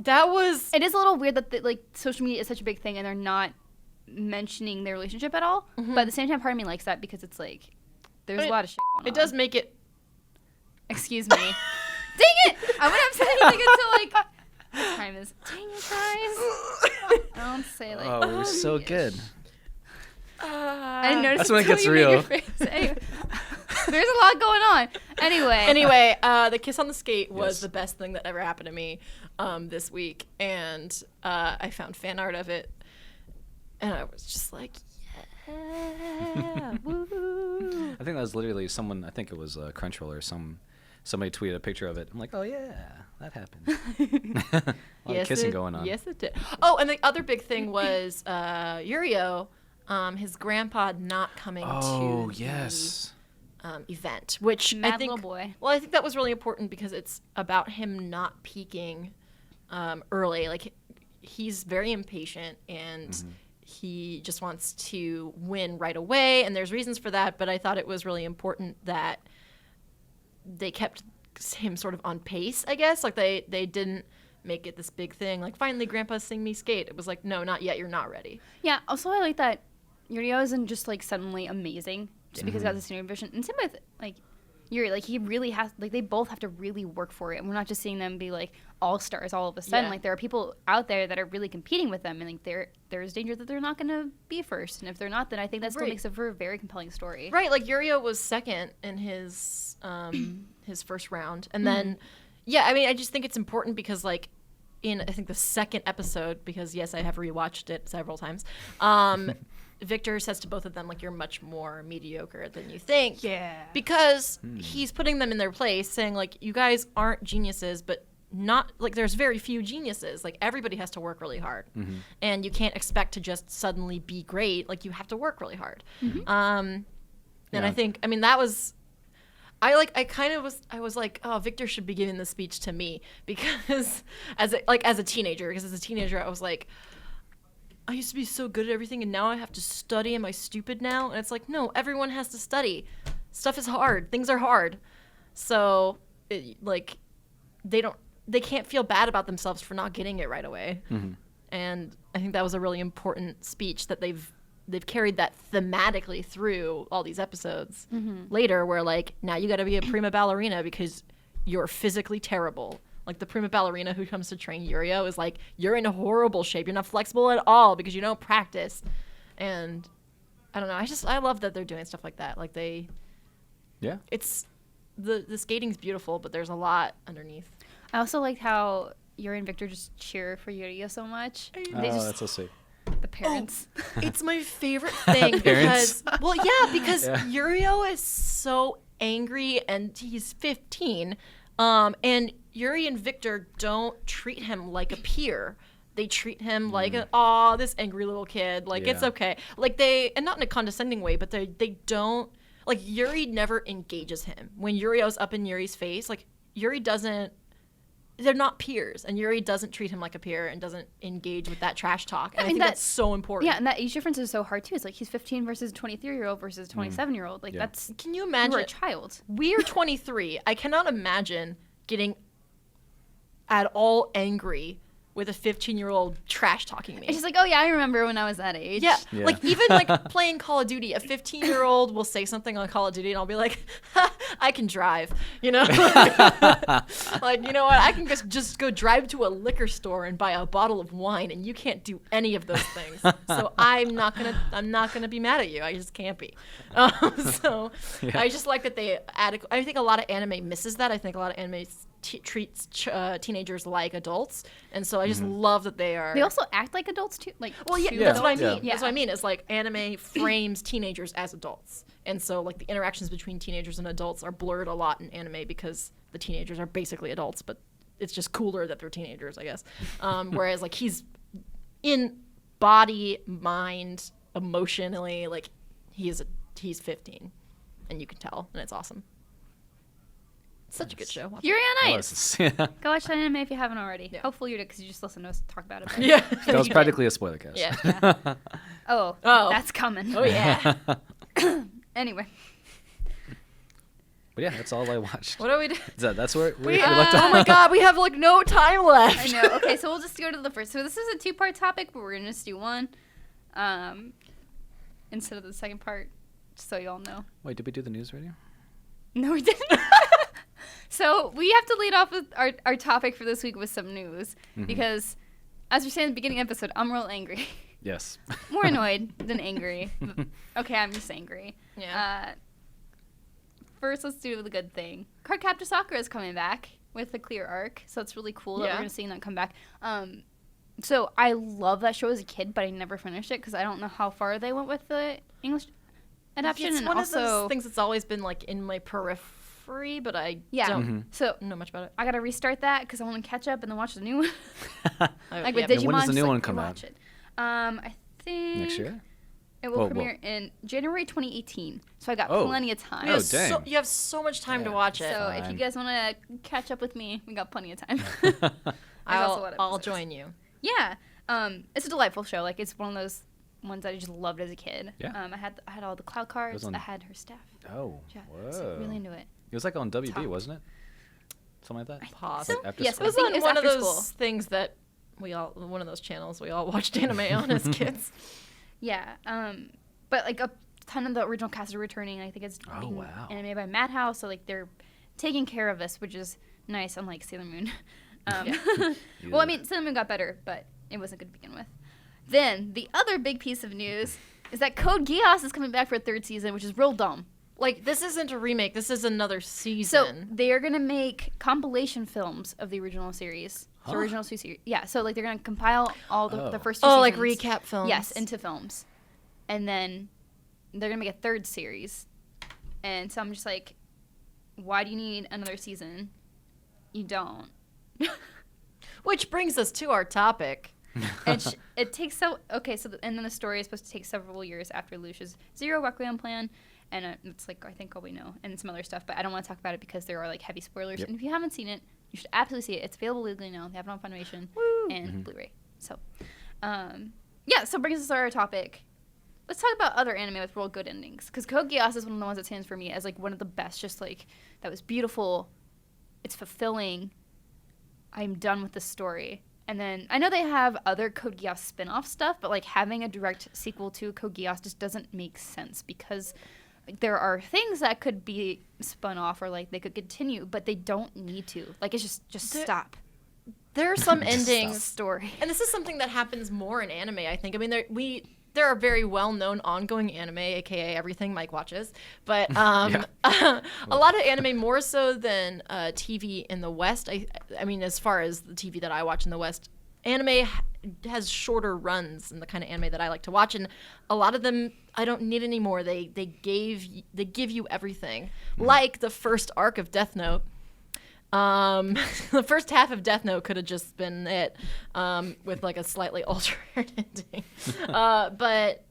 That was It is a little weird that like social media is such a big thing and they're not mentioning their relationship at all. But at the same time, part of me likes that because it's like there's But a lot of shit going on. it does make it. Excuse me. Dang it! I wouldn't have said anything until like what time is? Dang it, guys! I don't say like. Oh, it was so yes. good. I didn't notice That's when it until gets you made your real. face. Anyway, there's a lot going on. Anyway, the kiss on the skate was Yes. the best thing that ever happened to me this week, and I found fan art of it, and I was just like, yeah, woo. I think that was literally someone. I think it was Crunchyroll or somebody tweeted a picture of it. I'm like, oh yeah, that happened. A lot of kissing going on. Yes, it did. Oh, and the other big thing was Yurio, his grandpa not coming Oh to yes. the event, which I Mad think, little boy. well, I think that was really important because it's about him not peaking early. Like, he's very impatient and he just wants to win right away, and there's reasons for that, but I thought it was really important that they kept him sort of on pace, I guess. Like, they didn't make it this big thing. Like, finally, Grandpa's seeing me skate. It was like, no, not yet. You're not ready. Yeah. Also, I like that Yurio isn't just like suddenly amazing just because he has a senior vision. And same with like Yuri, like he really has, like they both have to really work for it. And we're not just seeing them be like all stars all of a sudden. Yeah. Like there are people out there that are really competing with them, and like there's danger that they're not going to be first. And if they're not, then I think that still makes it for a very compelling story. Right, like Yurio was second in his first round, and then I mean I just think it's important because like in I think the second episode, because yes I have rewatched it several times. Victor says to both of them, like, you're much more mediocre than you think. Yeah. Because he's putting them in their place, saying, like, you guys aren't geniuses, but not, like, there's very few geniuses. Like, everybody has to work really hard. And you can't expect to just suddenly be great. Like, you have to work really hard. And I think, I mean, that was... I was like, oh, Victor should be giving this speech to me. Because, as a teenager, because as a teenager, I was like... I used to be so good at everything, and now I have to study. Am I stupid now? And it's like, no, everyone has to study. Stuff is hard. Things are hard. So, they can't feel bad about themselves for not getting it right away. And I think that was a really important speech that they've carried that thematically through all these episodes later, where like, now you got to be a prima ballerina because you're physically terrible. Like, the prima ballerina who comes to train Yurio is like, you're in horrible shape. You're not flexible at all because you don't practice. And I don't know. I love that they're doing stuff like that. Like, it's, the skating's beautiful, but there's a lot underneath. I also liked how Yuri and Victor just cheer for Yurio so much. That's so sweet. The parents. Oh, it's my favorite thing because, Yurio is so angry and he's 15. And Yuri and Victor don't treat him like a peer. They treat him like, this angry little kid. Like, it's okay. Like, and not in a condescending way, but they don't, like, Yuri never engages him. When Yurio's up in Yuri's face, like, Yuri doesn't, they're not peers. And Yuri doesn't treat him like a peer and doesn't engage with that trash talk. And I think that's so important. Yeah, and that age difference is so hard, too. It's like, he's 15 versus a 23-year-old versus a 27-year-old. Like, that's, can you imagine? You're a child. We're 23. I cannot imagine getting at all angry with a 15-year-old trash talking me. It's just like, oh yeah, I remember when I was that age. Yeah. Like, even like playing Call of Duty, a 15-year-old will say something on Call of Duty and I'll be like, I can drive, you know? Like, you know what? I can just go drive to a liquor store and buy a bottle of wine and you can't do any of those things. So I'm not gonna be mad at you. I just can't be. I just like that they I think a lot of anime misses that. I think a lot of anime treats teenagers like adults, and so I just love that they are. They also act like adults too. Like, well, that's what I mean. Yeah. That's what I mean. Is like anime frames teenagers as adults, and so like the interactions between teenagers and adults are blurred a lot in anime because the teenagers are basically adults, but it's just cooler that they're teenagers, I guess. Whereas like he's in body, mind, emotionally, like he's 15, and you can tell, and it's awesome. Such a good show. Yuri on Ice. Yeah. Go watch that anime if you haven't already. Yeah. Hopefully you did, because you just listened to us talk about it. Yeah. That was practically a spoiler cast. Yeah. Oh, that's coming. Oh, yeah. Anyway. But yeah, that's all I watched. What do we do? That's where we left off. Oh my god, we have like no time left. I know. Okay, so we'll just go to the first. So this is a 2-part topic, but we're going to just do one instead of the second part, just so you all know. Wait, did we do the news radio? No, we didn't. So we have to lead off with our topic for this week with some news, because as we said in the beginning of the episode, I'm real angry. Yes. More annoyed than angry. Okay, I'm just angry. Yeah. First, let's do the good thing. Cardcaptor Sakura is coming back with a clear arc, so it's really cool that we're going to see that come back. So I love that show as a kid, but I never finished it because I don't know how far they went with the English adaptation. It's and one also, of those things that's always been like in my periphery, but I don't know much about it. I gotta restart that because I want to catch up and then watch the new one. Like with And Digimon. when does the new just, one like, come watch out? it. I think Next year? it will premiere in January 2018. So I got plenty of time. Oh, dang. You have so much time to watch it. So if you guys want to catch up with me, we got plenty of time. I'll join you. Yeah. It's a delightful show. Like, it's one of those ones that I just loved as a kid. Yeah. I had all the cloud cards. I had her staff. Oh, Yeah, whoa. so really into it. It was like on WB, Top. wasn't it? Something like that? Possibly. Like after Yes, school? It was I think on it was one of after those school. things that one of those channels we all watched anime on as kids. Yeah. But like ton of the original cast are returning. I think it's being wow. animated by Madhouse, so like they're taking care of this, which is nice, unlike Sailor Moon. Well, I mean, Sailor Moon got better, but it wasn't good to begin with. Then the other big piece of news is that Code Geass is coming back for a third season, which is real dumb. Like, this isn't a remake. This is another So season. they are gonna make compilation films of the original series. Huh? The original two series. Yeah. So like they're gonna compile all the first two Oh, like seasons. recap films. Yes, into films, and then they're gonna make a third series. And so I'm just like, why do you need another season? You don't. Which brings us to our topic. It takes and then the story is supposed to take several years after Lelouch's Zero Requiem plan, and it's like I think all we know, and some other stuff, but I don't want to talk about it because there are like heavy spoilers. Yep. And if you haven't seen it, you should absolutely see it. It's available legally now. They have it on Funimation and Blu-ray. So, so brings us to our topic. Let's talk about other anime with real good endings, because Code Geass is one of the ones that stands for me as like one of the best. Just like that was beautiful, it's fulfilling. I'm done with the story. And then I know they have other Code Geass spin-off stuff, but like having a direct sequel to Code Geass just doesn't make sense, because there are things that could be spun off or like they could continue, but they don't need to. Like it's just stop. There are some Just endings. Story. And this is something that happens more in anime, I think. I mean, there are very well-known ongoing anime, aka everything Mike watches, but a lot of anime more so than TV in the West. I mean, as far as the TV that I watch in the West, anime has shorter runs than the kind of anime that I like to watch, and a lot of them I don't need anymore. They give you everything, like the first arc of Death Note. The first half of Death Note could have just been it, with like a slightly altered ending. But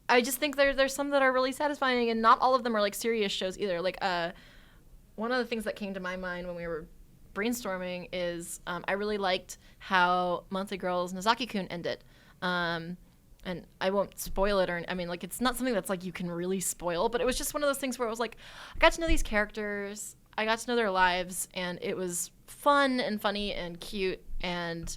I just think there's some that are really satisfying, and not all of them are like serious shows either. Like, one of the things that came to my mind when we were brainstorming is, I really liked how Monthly Girls Nozaki-kun ended. And I won't spoil it, or I mean, like, it's not something that's like you can really spoil, but it was just one of those things where it was like, I got to know these characters, I got to know their lives, and it was fun and funny and cute, and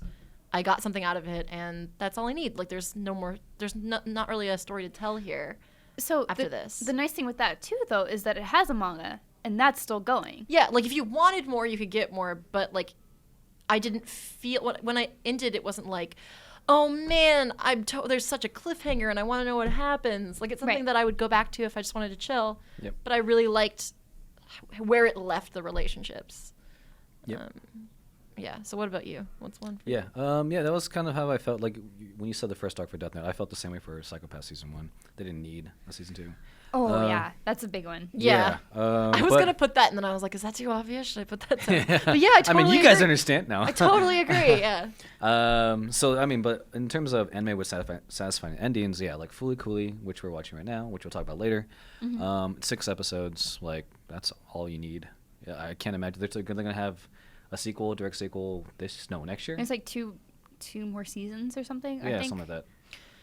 I got something out of it, and that's all I need. Like, there's not really a story to tell here. So after this, the nice thing with that too, though, is that it has a manga, and that's still going. Yeah, like if you wanted more, you could get more, but like, I didn't feel when I ended, it wasn't like, oh man, there's such a cliffhanger, and I want to know what happens. Like, it's something that I would go back to if I just wanted to chill. Yep. But I really liked where it left the relationships. Yep. Yeah. So what about you? What's one for you? That was kind of how I felt. Like when you said the first arc for Death Note, I felt the same way for Psychopath season 1. They didn't need a season 2. Oh yeah, that's a big one. Yeah. I was gonna put that, and then I was like, is that too obvious? Should I put that down? But yeah, I totally mean, you guys understand now. I totally agree. Yeah. So I mean, but in terms of anime with satisfying endings, yeah, like Fooly Cooly, which we're watching right now, which we'll talk about later. 6 episodes, like that's all you need. Yeah, I can't imagine they're gonna have a sequel, direct sequel next year. It's like two more seasons or something. Yeah, I think. something like that.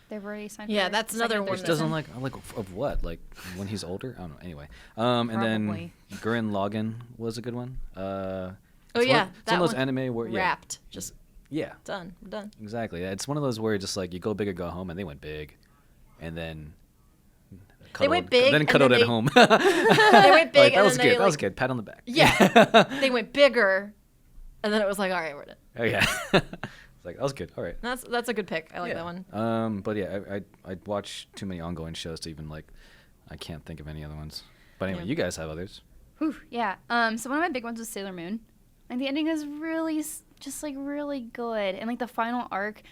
They've already signed. Yeah, for that's the second another and one third Which doesn't season. like of what? Like when he's older? I don't know. Anyway, and then Probably. Gurren Lagann was a good one. Oh it's yeah, it's that one of those one anime where wrapped. Just yeah, done. We're done. exactly. Yeah, it's one of those where just like you go big or go home, and they went big, and then went big, then and cuddled then at they- home. They went big, Like, that and was then good. they, That was like- good. Pat on the back. Yeah. They went bigger, and then it was like, all right, we're done. Oh yeah. It's like that was good. All right. That's a good pick. I like that one. But yeah, I'd watch too many ongoing shows to even like, I can't think of any other ones. But anyway, Yeah. you guys have others. Whew, yeah. So one of my big ones was Sailor Moon. Like the ending is really just like really good, and like the final arc.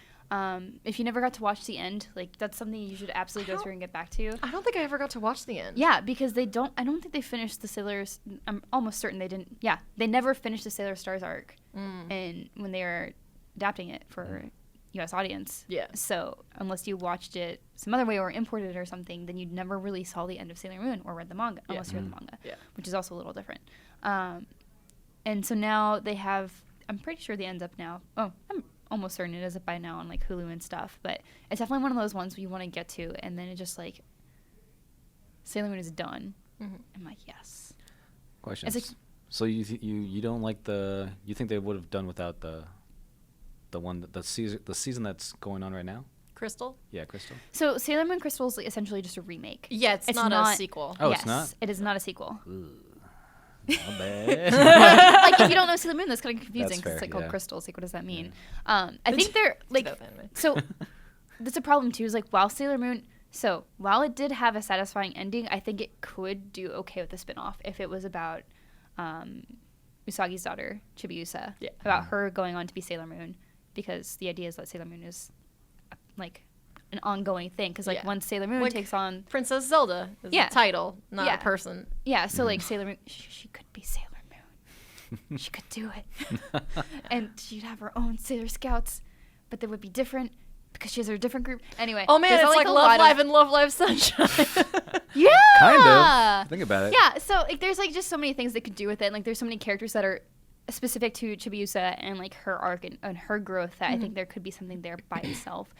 If you never got to watch the end, like that's something you should absolutely go through and get back to. I don't think I ever got to watch the end. Yeah, because I don't think they finished the Sailors. I'm almost certain they didn't. Yeah, they never finished the Sailor Stars arc, and when they were adapting it for U.S. audience. Yeah. So unless you watched it some other way or imported it or something, then you never really saw the end of Sailor Moon or read the manga, unless you read the manga, which is also a little different. And so now they have. I'm pretty sure the end's up now. Oh, I'm almost certain it is up by now on like Hulu and stuff. But it's definitely one of those ones where you want to get to, and then it just like Sailor Moon is done. I'm like, yes. Questions. It's like, so you don't like you think they would have done without the season that's going on right now? Crystal? Yeah, Crystal. So Sailor Moon Crystal is essentially just a remake. Yeah, it's not a sequel. Oh, yes, it's not? It is not a sequel. Ooh. Not bad. Like, if you don't know Sailor Moon, that's kind of confusing because it's fair, like called yeah. Crystal. It's like, what does that mean? I think they're like, anime. so that's a problem too. Is like while Sailor Moon, so while it did have a satisfying ending, I think it could do okay with the spinoff if it was about Usagi's daughter Chibiusa, about her going on to be Sailor Moon, because the idea is that Sailor Moon is like an ongoing thing. Because like once Sailor Moon Like takes on Princess Zelda is a title, not a person. Yeah, so like Sailor Moon, she could be Sailor Moon. She could do it. And she'd have her own Sailor Scouts, but they would be different because she has her different group. Anyway. Oh man, it's like Love Live and Love Live Sunshine. Yeah! Kind of. Think about it. Yeah, so like there's like just so many things they could do with it. And, like there's so many characters that are specific to Chibiusa and like her arc and her growth that I think there could be something there by itself.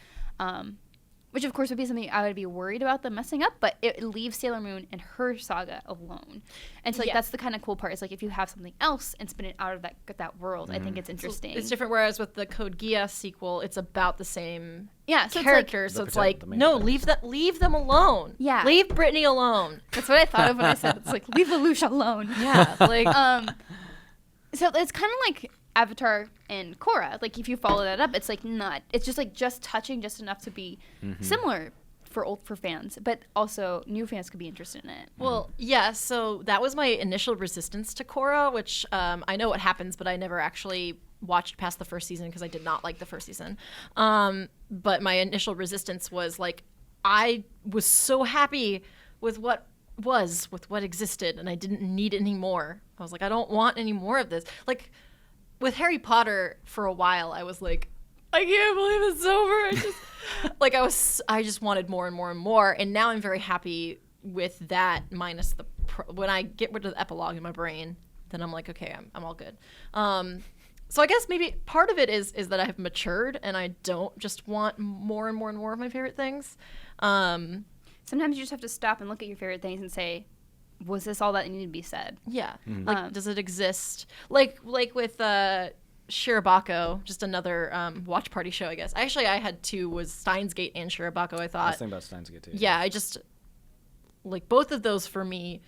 Which, of course, would be something I would be worried about them messing up, but it leaves Sailor Moon and her saga alone. And so, like, that's the kind of cool part, is, like, if you have something else and spin it out of that world, I think it's interesting. So it's different, whereas with the Code Geass sequel, it's about the same so characters. So it's like, no, leave them alone. Yeah. Leave Brittany alone. That's what I thought of when I said it's like, leave Lelouch alone. Yeah. Like, so it's kind of like Avatar and Korra. Like, if you follow that up, it's like it's just like just touching just enough to be similar for fans, but also new fans could be interested in it. Well, yeah, so that was my initial resistance to Korra, which I know what happens, but I never actually watched past the first season because I did not like the first season. But my initial resistance was like, I was so happy with what existed, and I didn't need any more. I was like, I don't want any more of this. Like, with Harry Potter, for a while, I was like, I can't believe it's over. I just wanted more and more and more. And now I'm very happy with that, minus when I get rid of the epilogue in my brain, then I'm like, okay, I'm all good. So I guess maybe part of it is that I've matured and I don't just want more and more and more of my favorite things. Sometimes you just have to stop and look at your favorite things and say, was this all that needed to be said? Yeah. Like, does it exist? Like with Shirobako, just another watch party show, I guess. Actually, I had two, was Steins Gate and Shirobako, I thought. I was thinking about Steins Gate, too. Yeah, I just, like, both of those for me,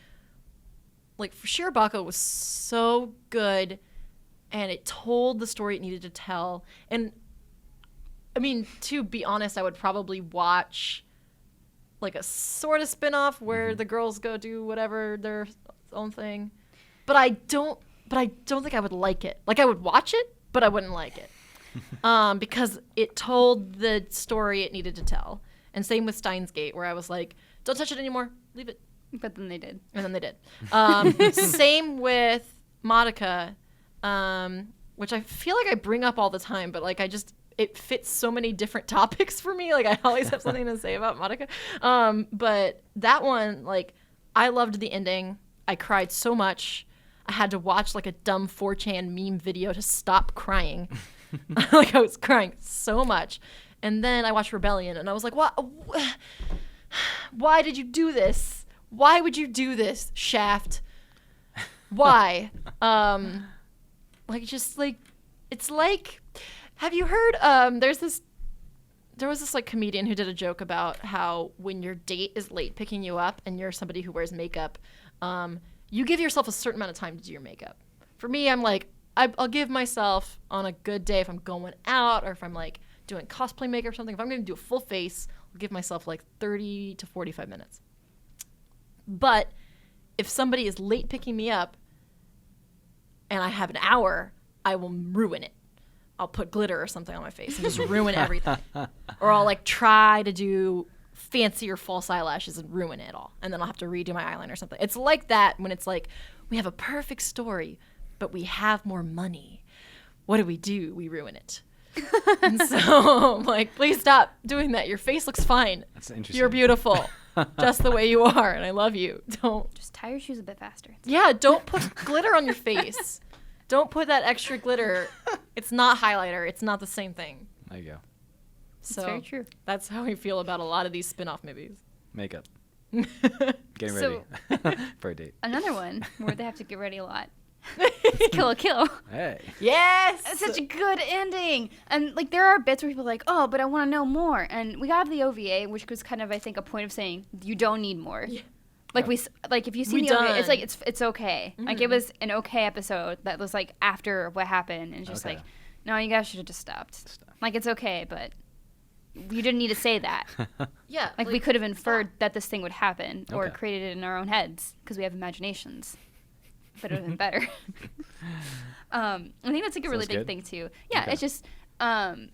like, Shirobako was so good, and it told the story it needed to tell. And, I mean, to be honest, I would probably watch like a sort of spin-off where the girls go do whatever their own thing. But I don't think I would like it. Like, I would watch it, but I wouldn't like it. Because it told the story it needed to tell. And same with Steins Gate, where I was like, don't touch it anymore, leave it. But then they did. And then they did. Same with Madoka, which I feel like I bring up all the time, but like it fits so many different topics for me. Like, I always have something to say about Madoka. But that one, like, I loved the ending. I cried so much. I had to watch like a dumb 4chan meme video to stop crying. Like, I was crying so much. And then I watched Rebellion and I was like, why did you do this? Why would you do this, Shaft? Why? It's like, have you heard, there was this like comedian who did a joke about how when your date is late picking you up and you're somebody who wears makeup, you give yourself a certain amount of time to do your makeup. For me, I'm like, I'll give myself on a good day, if I'm going out or if I'm like doing cosplay makeup or something, if I'm going to do a full face, I'll give myself like 30 to 45 minutes. But if somebody is late picking me up and I have an hour, I will ruin it. I'll put glitter or something on my face and just ruin everything. Or I'll like try to do fancier false eyelashes and ruin it all. And then I'll have to redo my eyeliner or something. It's like that when it's like, we have a perfect story, but we have more money. What do? We ruin it. And so I'm like, please stop doing that. Your face looks fine. That's interesting. You're beautiful. Just the way you are. And I love you. Don't. Just tie your shoes a bit faster. Yeah, don't put glitter on your face. Don't put that extra glitter. It's not highlighter. It's not the same thing. There you go. So that's very true. That's how I feel about a lot of these spin-off movies. Makeup. Getting ready for a date. Another one where they have to get ready a lot Kill a Kill. Hey. Yes. It's such a good ending. And like there are bits where people are like, oh, but I want to know more. And we got the OVA, which was kind of I think a point of saying you don't need more. Yeah. Like if you see the OVA, it's like it's okay. Like it was an okay episode that was like after what happened, and it's just like, no, you guys should have just stopped. Like it's okay, but you didn't need to say that. Yeah. Like we could have inferred that this thing would happen or created it in our own heads because we have imaginations. But it would have been better. I think that's like a really big thing too. Yeah, it's just and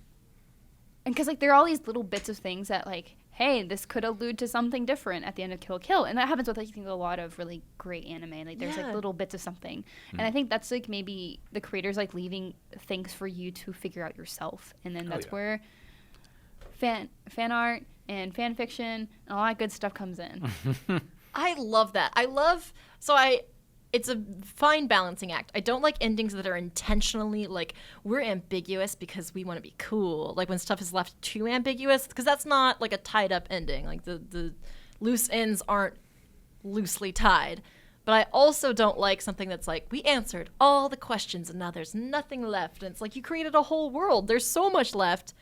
because like there are all these little bits of things that like, hey, this could allude to something different at the end of Kill Kill, and that happens with I think a lot of really great anime. Like there's like little bits of something, and I think that's like maybe the creators like leaving things for you to figure out yourself, and then that's where fan art and fan fiction and all that good stuff comes in. I love that. It's a fine balancing act. I don't like endings that are intentionally like we're ambiguous because we want to be cool. Like when stuff is left too ambiguous, because that's not like a tied up ending. Like the loose ends aren't loosely tied. But I also don't like something that's like we answered all the questions and now there's nothing left. And it's like you created a whole world. There's so much left,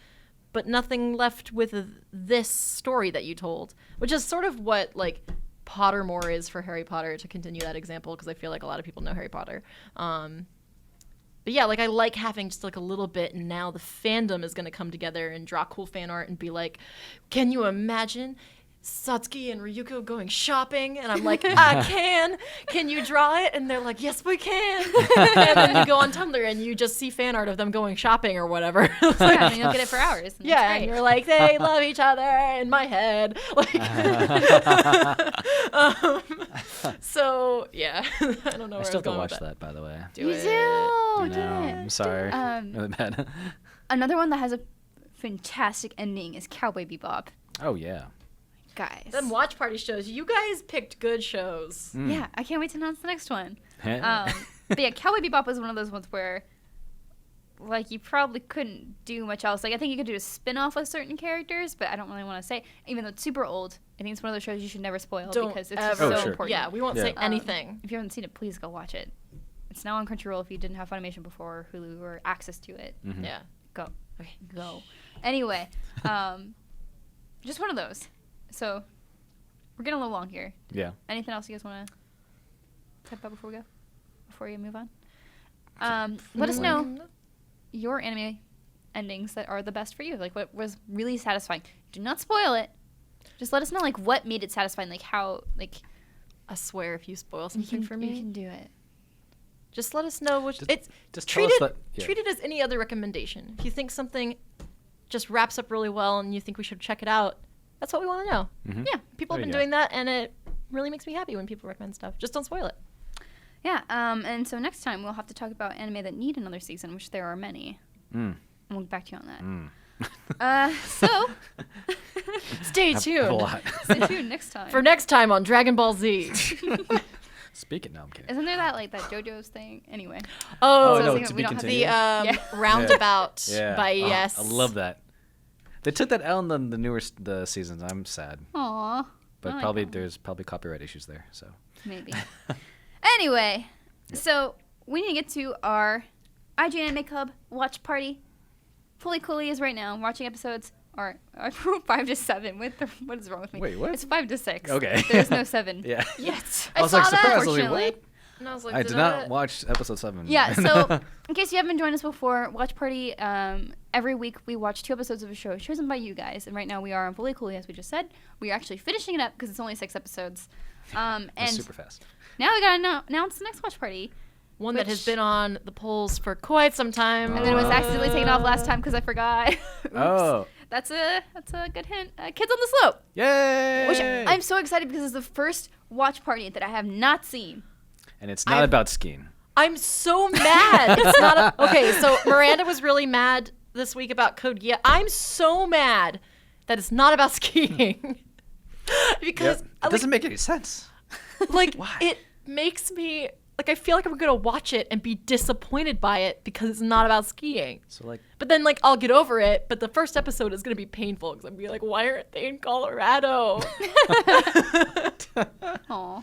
but nothing left with this story that you told, which is sort of what like Pottermore is for Harry Potter, to continue that example, because I feel like a lot of people know Harry Potter. But yeah, like I like having just like a little bit, and now the fandom is going to come together and draw cool fan art and be like, can you imagine Satsuki and Ryuko going shopping? And I'm like, I can. Can you draw it? And they're like, yes, we can. And then you go on Tumblr and you just see fan art of them going shopping or whatever. Like, yeah, and you'll get it for hours. And yeah, and you're like, they love each other in my head. Like, so yeah, I don't know. I where still I was going watch with that, by the way. You do. I'm sorry. Really bad. Another one that has a fantastic ending is Cowboy Bebop. Oh yeah. Guys. Them watch party shows. You guys picked good shows. Yeah, I can't wait to announce the next one. But yeah, Cowboy Bebop was one of those ones where, like, you probably couldn't do much else. Like, I think you could do a spin-off of certain characters, but I don't really want to say. Even though it's super old, I think it's one of those shows you should never spoil because it's just so important. Yeah, we won't say anything. If you haven't seen it, please go watch it. It's now on Crunchyroll if you didn't have Funimation before, or Hulu, or access to it. Mm-hmm. Yeah. Go. Okay, go. Anyway, just one of those. So, we're getting a little long here. Yeah. Anything else you guys want to talk about before we go? Before we move on? Let us know your anime endings that are the best for you. Like, what was really satisfying. Do not spoil it. Just let us know, like, what made it satisfying. Like, how, like... I swear if you spoil something for me... You can do it. Just let us know which... Just treat it as any other recommendation. If you think something just wraps up really well and you think we should check it out, that's what we want to know. Mm-hmm. Yeah, people have been doing that, and it really makes me happy when people recommend stuff. Just don't spoil it. Yeah, and so next time we'll have to talk about anime that need another season, which there are many. And we'll get back to you on that. So, stay tuned. Stay tuned next time. For next time on Dragon Ball Z. Speaking, no, I'm kidding. Isn't there that JoJo's thing? Anyway. Oh, no, so to be the continued. roundabout by Yes. I love that. They took that out in the newer seasons. I'm sad. Aww. But there's probably copyright issues there. So maybe. Anyway, so we need to get to our IGN Anime Club watch party. Fully Cooley is right now watching episodes. Or 5 to 7. What is wrong with me? Wait, what? It's 5 to 6. Okay. There's no 7. Yeah. Yet. I was like surprised. Unfortunately. And I was like, I did not watch episode 7. Yeah, so in case you haven't joined us before, Watch Party, every week we watch 2 episodes of a show chosen by you guys. And right now we are on Fully Cooley, as we just said. We are actually finishing it up because it's only 6 episodes. And super fast. Now we got to announce the next Watch Party. One that has been on the polls for quite some time. And then it was accidentally taken off last time because I forgot. Oops. Oh. That's a good hint. Kids on the Slope. Yay! Which I'm so excited because it's the first Watch Party that I have not seen. And it's not about skiing. I'm so mad. It's not okay, so Miranda was really mad this week about Code Geass. I'm so mad that it's not about skiing. Because it doesn't make any sense. Like Why? It makes me I feel like I'm gonna watch it and be disappointed by it because it's not about skiing. So but then I'll get over it. But the first episode is gonna be painful because I'm gonna be like, why aren't they in Colorado? Aw.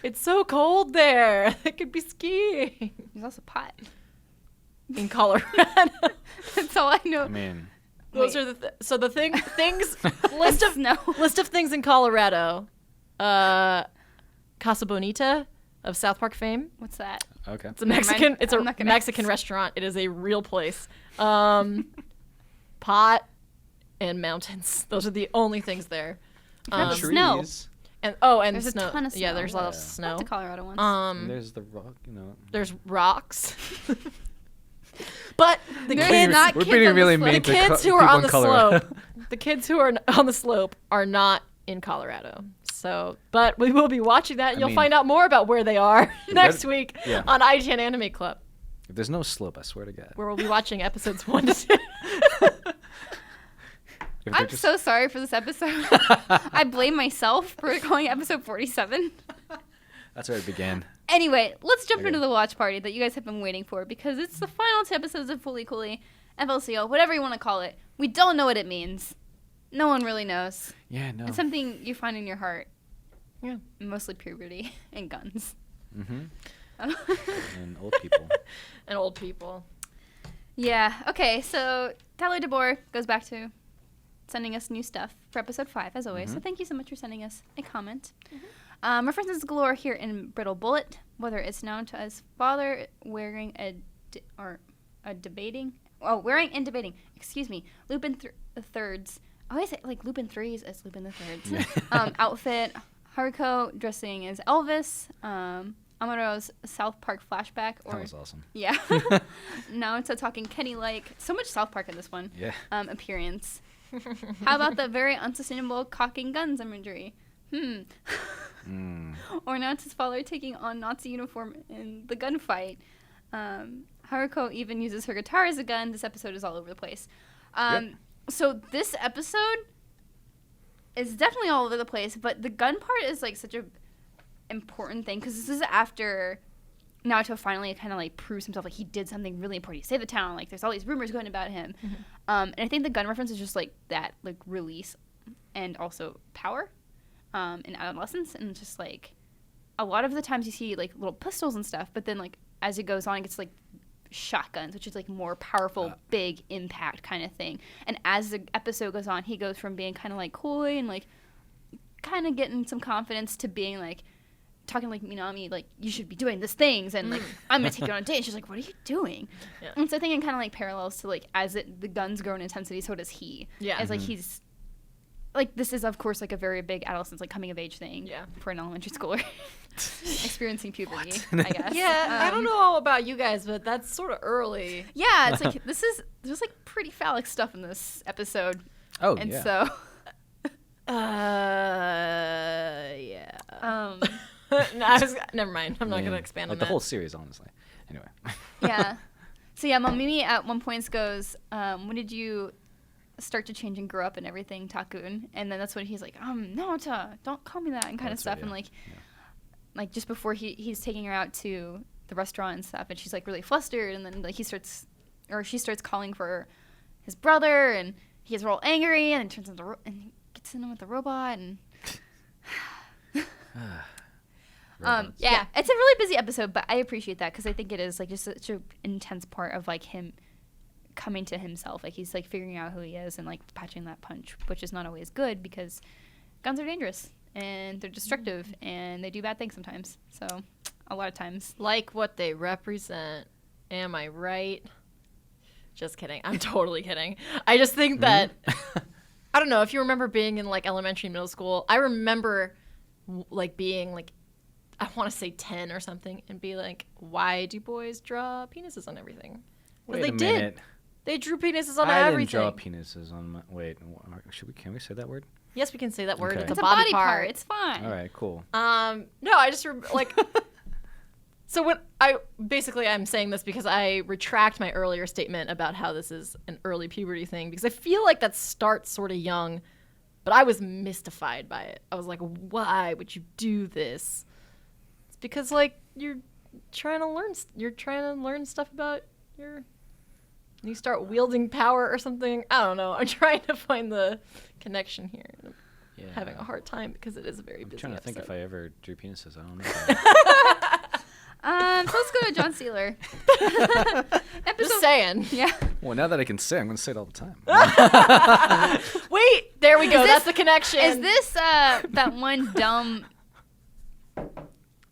It's so cold there. It could be skiing There's also pot. in Colorado. That's all I know. I mean, Those Wait. are the things list of Snow. list of things in Colorado. Casa Bonita of South Park fame. What's that? okay. It's a Never mind. Mexican. It's a I'm not gonna Mexican ask. restaurant. It is a real place. Pot and mountains. Those are the only things there. And snow. Trees. And There's a snow. ton of Yeah, snow. there's a lot of Yeah. snow. The Colorado ones. And there's the rock, There's rocks. But the There's kids, not We're kids being on the really slope. mean the to kids who people are on in the Colorado. slope, the kids who are on the slope are not in Colorado. So, but we will be watching that, and I you'll mean- find out more about where they are next week yeah. on IGN Anime Club, If there's no slope, I swear to God. where we'll be watching episodes 1 to 2. If they're I'm just- so sorry for this episode. I blame myself for calling episode 47. That's where it began. Anyway, let's jump Okay. into the watch party that you guys have been waiting for because it's the final 2 episodes of Fully Cooley, FLCL, whatever you want to call it. We don't know what it means. No one really knows. Yeah, no. It's something you find in your heart. Yeah. Mostly puberty and guns. Mm-hmm. And old people. And old people. Yeah. Okay. So Tyler DeBoer goes back to sending us new stuff for episode 5, as always. So thank you so much for sending us a comment. References galore here in Brittle Bullet, whether it's known to as father wearing wearing and debating. Excuse me. Lupin Thirds. I always say like Lupin Threes as Lupin the Thirds. Outfit. Haruko dressing as Elvis. Amaro's South Park flashback. That was awesome. Yeah. Naruto talking Kenny like. So much South Park in this one. Yeah. Appearance. How about the very unsustainable cocking guns imagery? Or Naruto's father taking on Nazi uniform in the gunfight. Haruko even uses her guitar as a gun. This episode is all over the place. So this episode is definitely all over the place, but the gun part is like such a important thing because this is after Naruto finally kind of like proves himself like he did something really important. He saved the town. Like there's all these rumors going about him, and I think the gun reference is just like that like release and also power in adolescence, and just like a lot of the times you see like little pistols and stuff, but then like as it goes on, it gets like shotguns, which is like more powerful, big impact kind of thing. And as the episode goes on, he goes from being kind of like coy and like kind of getting some confidence to being like talking like Minami, like you should be doing these things, and like I'm gonna take you on a date. And she's like, what are you doing? Yeah. And so I think it kind of like parallels to like as the guns grow in intensity, so does he. Yeah. As like he's like this is of course like a very big adolescence like coming of age thing. Yeah. For an elementary schooler experiencing puberty, I guess. Yeah, I don't know about you guys, but that's sort of early. Yeah, it's like there's like pretty phallic stuff in this episode, Oh, and yeah. so Yeah. um Never mind. I'm not Yeah. gonna expand like on the that. whole series, honestly. Anyway. yeah. So yeah, Mimi at one point goes, when did you start to change and grow up and everything, Takun? And then that's when he's like, no, don't call me that, and kind of That's stuff. right, And yeah. like, like just before he's taking her out to the restaurant and stuff, and she's like really flustered, and then like she starts calling for his brother, and he gets real angry, and then turns into and he gets in with the robot, and Robots. yeah, it's a really busy episode, but I appreciate that because I think it is like just such an intense part of like him coming to himself. Like he's like figuring out who he is and like patching that punch, which is not always good because guns are dangerous and they're destructive and they do bad things sometimes. So a lot of times. Like what they represent. Am I right? Just kidding. I'm totally kidding. I just think that I don't know if you remember being in like elementary, middle school. I remember like being like I want to say 10 or something and be like, why do boys draw penises on everything? Because Wait they a did. minute. They drew penises on I everything. didn't draw penises on my. Wait, can we say that word? Yes, we can say that word. Okay. It's, It's a a body, body part. It's fine. All right, cool. No, I just like. So when I'm saying this because I retract my earlier statement about how this is an early puberty thing because I feel like that starts sort of young, but I was mystified by it. I was like, why would you do this? It's because like you're trying to learn stuff about you start wielding power or something. I don't know. I'm trying to find the connection here. having a hard time because it is a very busy I'm trying to think if I ever drew penises. I don't know. So let's go to John Sealer. Just saying. Yeah. Well, now that I can say, I'm going to say it all the time. Wait, there we go. That's the connection. Is this that one dumb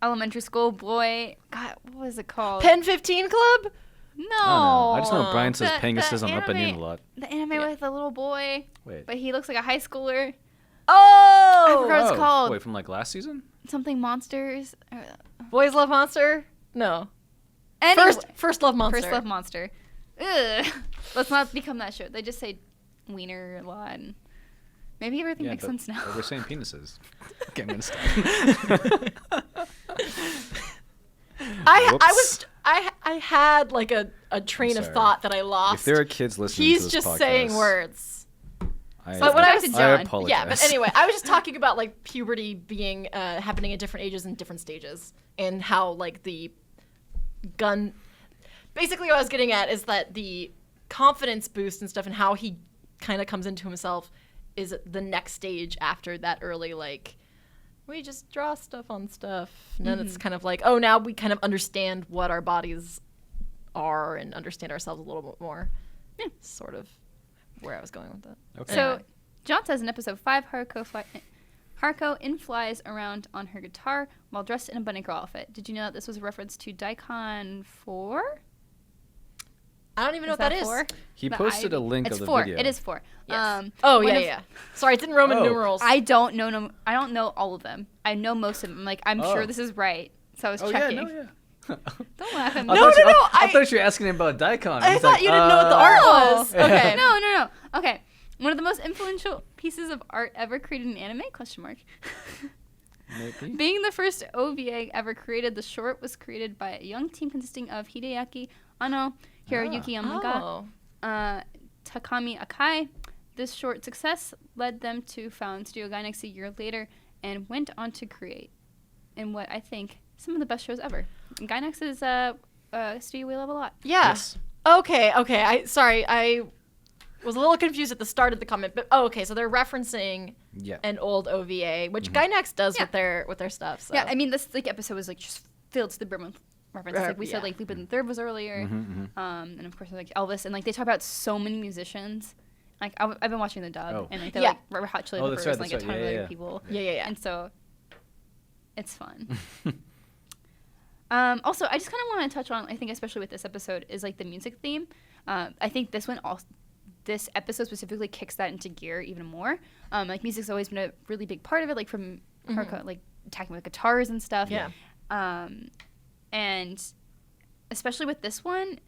elementary school boy? God, what was it called? Pen 15 Club? No. I just know Brian says The Pangus on up and in anime- a lot. The anime with the little boy, Wait. but he looks like a high schooler. Oh! I forgot what it's called. Wait, from like last season? Something monsters. Boys Love Monster? No. Anyway, First Love Monster. First Love Monster. Ugh. Let's not become that show. They just say wiener a lot. And maybe everything makes sense now. We're saying penises. Okay, I'm going to stop. I had like a train of sorry. thought that I lost. If there are kids listening He's to this just podcast, saying words. But what I was- I John. apologize. Yeah, but anyway, I was just talking about like puberty being happening at different ages and different stages, and how like the gun. Basically, what I was getting at is that the confidence boost and stuff, and how he kind of comes into himself, is the next stage after that early like. We just draw stuff on stuff. And then it's kind of like, oh, now we kind of understand what our bodies are and understand ourselves a little bit more. Yeah. Sort of where I was going with that. Okay. So, John says in episode 5, Haruko in-flies around on her guitar while dressed in a bunny girl outfit. Did you know that this was a reference to Daikon 4? I don't even know what that is. 4? He posted a link it's of the 4. video. It is 4. Yes. One yeah, of- yeah. Sorry, it's in Roman numerals. I don't know. I don't know all of them. I know most of them. Like, I'm sure this is right. So I was checking. Yeah. Don't laugh at me. I thought you were asking him about Daikon. I thought you didn't know what the art was. Okay. No. Okay. One of the most influential pieces of art ever created in anime? Maybe. Being the first OVA ever created, the short was created by a young team consisting of Hideaki Anno, Hiroyuki Yamaga, Takami Akai. This short success led them to found Studio Gainax a year later and went on to create in what I think some of the best shows ever. And Gainax is a studio we love a lot. Yeah. Yes. Okay. I was a little confused at the start of the comment, but okay, so they're referencing an old OVA, which Gainax does with their stuff. So. Yeah, I mean, this episode was like just filled to the brim with references. Like we said, like Lupin the Third was earlier, and of course like Elvis, and like they talk about so many musicians. Like I've been watching the dub, and like they're like Red Hot Chili Peppers, and like a ton of other people. Yeah. And so it's fun. Also, I just kind of want to touch on, I think especially with this episode, is like the music theme. I think this episode specifically kicks that into gear even more. Like music's always been a really big part of it, like from Haruko, like attacking with guitars and stuff. Yeah. And especially with this one,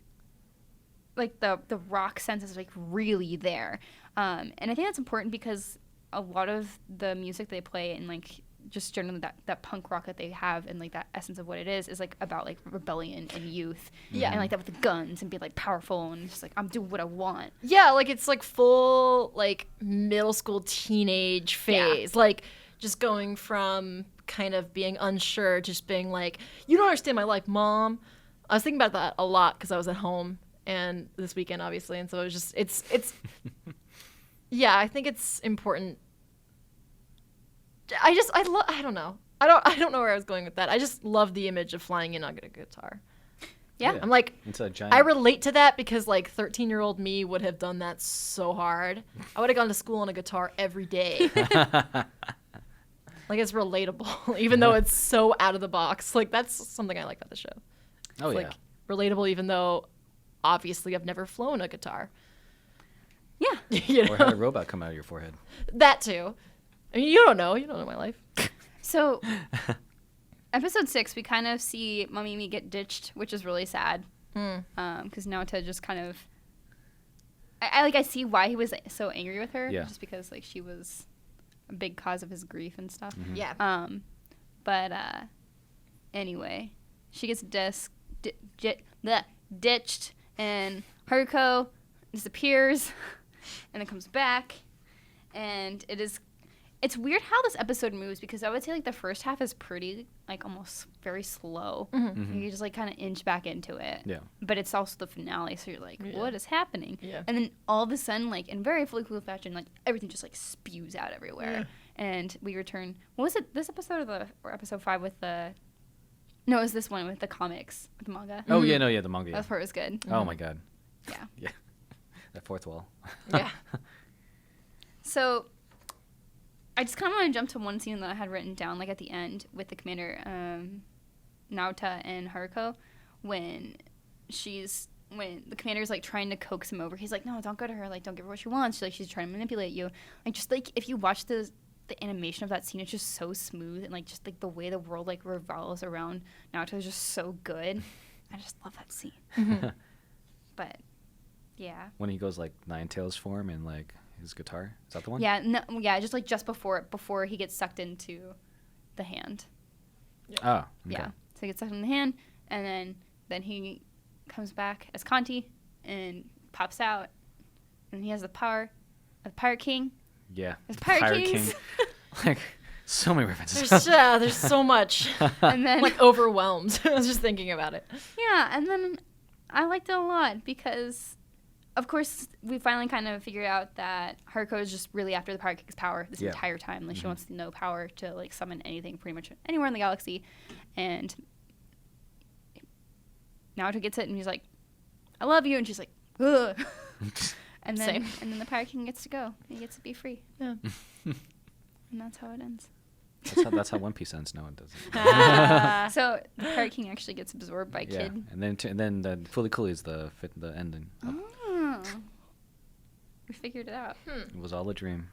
like the rock sense is like really there. And I think that's important because a lot of the music they play and like just generally that punk rock that they have and like that essence of what it is like about like rebellion and youth. Yeah. And like that with the guns and being like powerful and just like I'm doing what I want. Yeah, like it's like full like middle school teenage phase. Like just going from kind of being unsure, just being like, you don't understand my life, Mom. I was thinking about that a lot because I was at home and this weekend obviously, and so it was just it's yeah, I think it's important. I don't know. I don't know where I was going with that. I just love the image of flying in on a guitar. Yeah. I'm like, It's a giant... I relate to that because like 13-year-old me would have done that so hard. I would have gone to school on a guitar every day. Like it's relatable, even though it's so out of the box. Like that's something I like about the show. Oh, It's yeah. like relatable, even though obviously I've never flown a guitar. Yeah. You know? Or had a robot come out of your forehead. That too. I mean, you don't know my life. So, episode 6, we kind of see Mamimi get ditched, which is really sad. Because Naota just kind of, I see why he was so angry with her, just because like she was a big cause of his grief and stuff. Yeah. But anyway, she gets ditched, and Haruko disappears, and then comes back, and it's weird how this episode moves because I would say like the first half is pretty like almost very slow. You just like kind of inch back into it. Yeah. But it's also the finale, so you're like, what is happening? Yeah. And then all of a sudden, like in very fully cool fashion, like everything just like spews out everywhere. and we return. What was it? This episode or episode 5 with the? No, it was this one with the comics with the manga. Oh yeah, no, yeah, the manga. Yeah. That part was good. Oh my god. Yeah. Yeah. That fourth wall. Yeah. So, I just kind of want to jump to one scene that I had written down, like at the end with the commander, Naota and Haruko, when the commander's like trying to coax him over. He's like, no, don't go to her. Like, don't give her what she wants. She's trying to manipulate you. Like, just like if you watch the animation of that scene, it's just so smooth, and like just like the way the world like revolves around Naota is just so good. I just love that scene. But yeah. When he goes like Nine Tails form and like his guitar, is that the one? Yeah, no, yeah, just before he gets sucked into the hand. Oh. Okay. Yeah, so he gets sucked in the hand, and then he comes back as Conti and pops out, and he has the power of Pirate King. Yeah. There's Pirate Kings. King. Like so many references. There's so much. And then I'm like overwhelmed. I was just thinking about it. yeah, and then I liked it a lot because, of course, we finally kind of figured out that Haruko is just really after the Pirate King's power this entire time. Like she wants no power to like summon anything pretty much anywhere in the galaxy, and Naruto gets it and he's like, "I love you," and she's like, "Ugh." And then the Pirate King gets to go. He gets to be free. Yeah. And that's how it ends. That's how One Piece ends. No, it doesn't. So the Pirate King actually gets absorbed by Kid. And then the Fully Cooley is the ending. Oh. We figured it out. It was all a dream.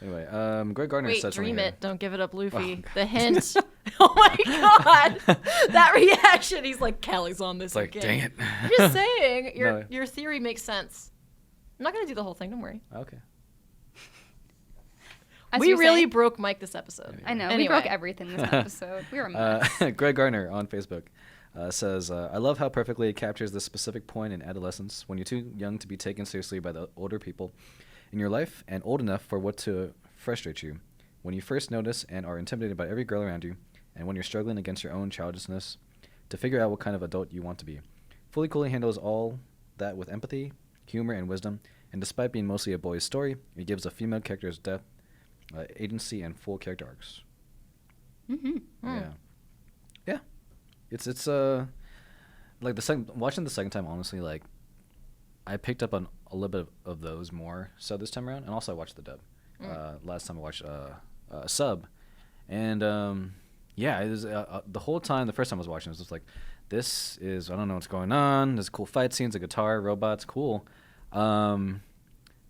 Anyway, Greg Gardner Wait, said something dream here. it. Don't give it up, Luffy. Oh, The hint. Oh my god. That reaction. He's like, Callie's on this It's like, again. dang it. I'm just saying, No. your theory makes sense. I'm not going to do the whole thing. Don't worry. Okay. As We you're really saying- broke Mike this episode. I know. We Anyway. broke everything this episode. We were a mess. Greg Gardner on Facebook says, I love how perfectly it captures this specific point in adolescence when you're too young to be taken seriously by the older people in your life and old enough for what to frustrate you. When you first notice and are intimidated by every girl around you, and when you're struggling against your own childishness to figure out what kind of adult you want to be. Fully Cooley handles all that with empathy, humor, and wisdom, and despite being mostly a boy's story, it gives a female character's depth, agency, and full character arcs. Yeah. Yeah. It's like watching the second time, honestly, like I picked up on a little bit of those more so this time around, and also I watched the dub. Last time I watched sub, and yeah, it was the whole time. The first time I was watching, it was just like, this is, I don't know what's going on. There's cool fight scenes, a guitar, robots, cool.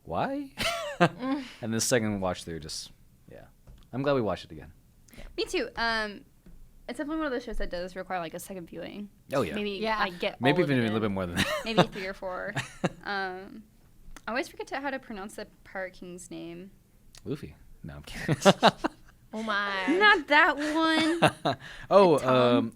Why? And the second watch through, just yeah, I'm glad we watched it again. Me too. It's definitely one of those shows that does require like a second viewing. Oh yeah, Maybe Yeah. like get maybe all of even it a little in. bit more than that. Maybe 3 or 4. I always forget how to pronounce the Pirate King's name. Luffy. No, I'm kidding. Oh my. Not that one. Oh,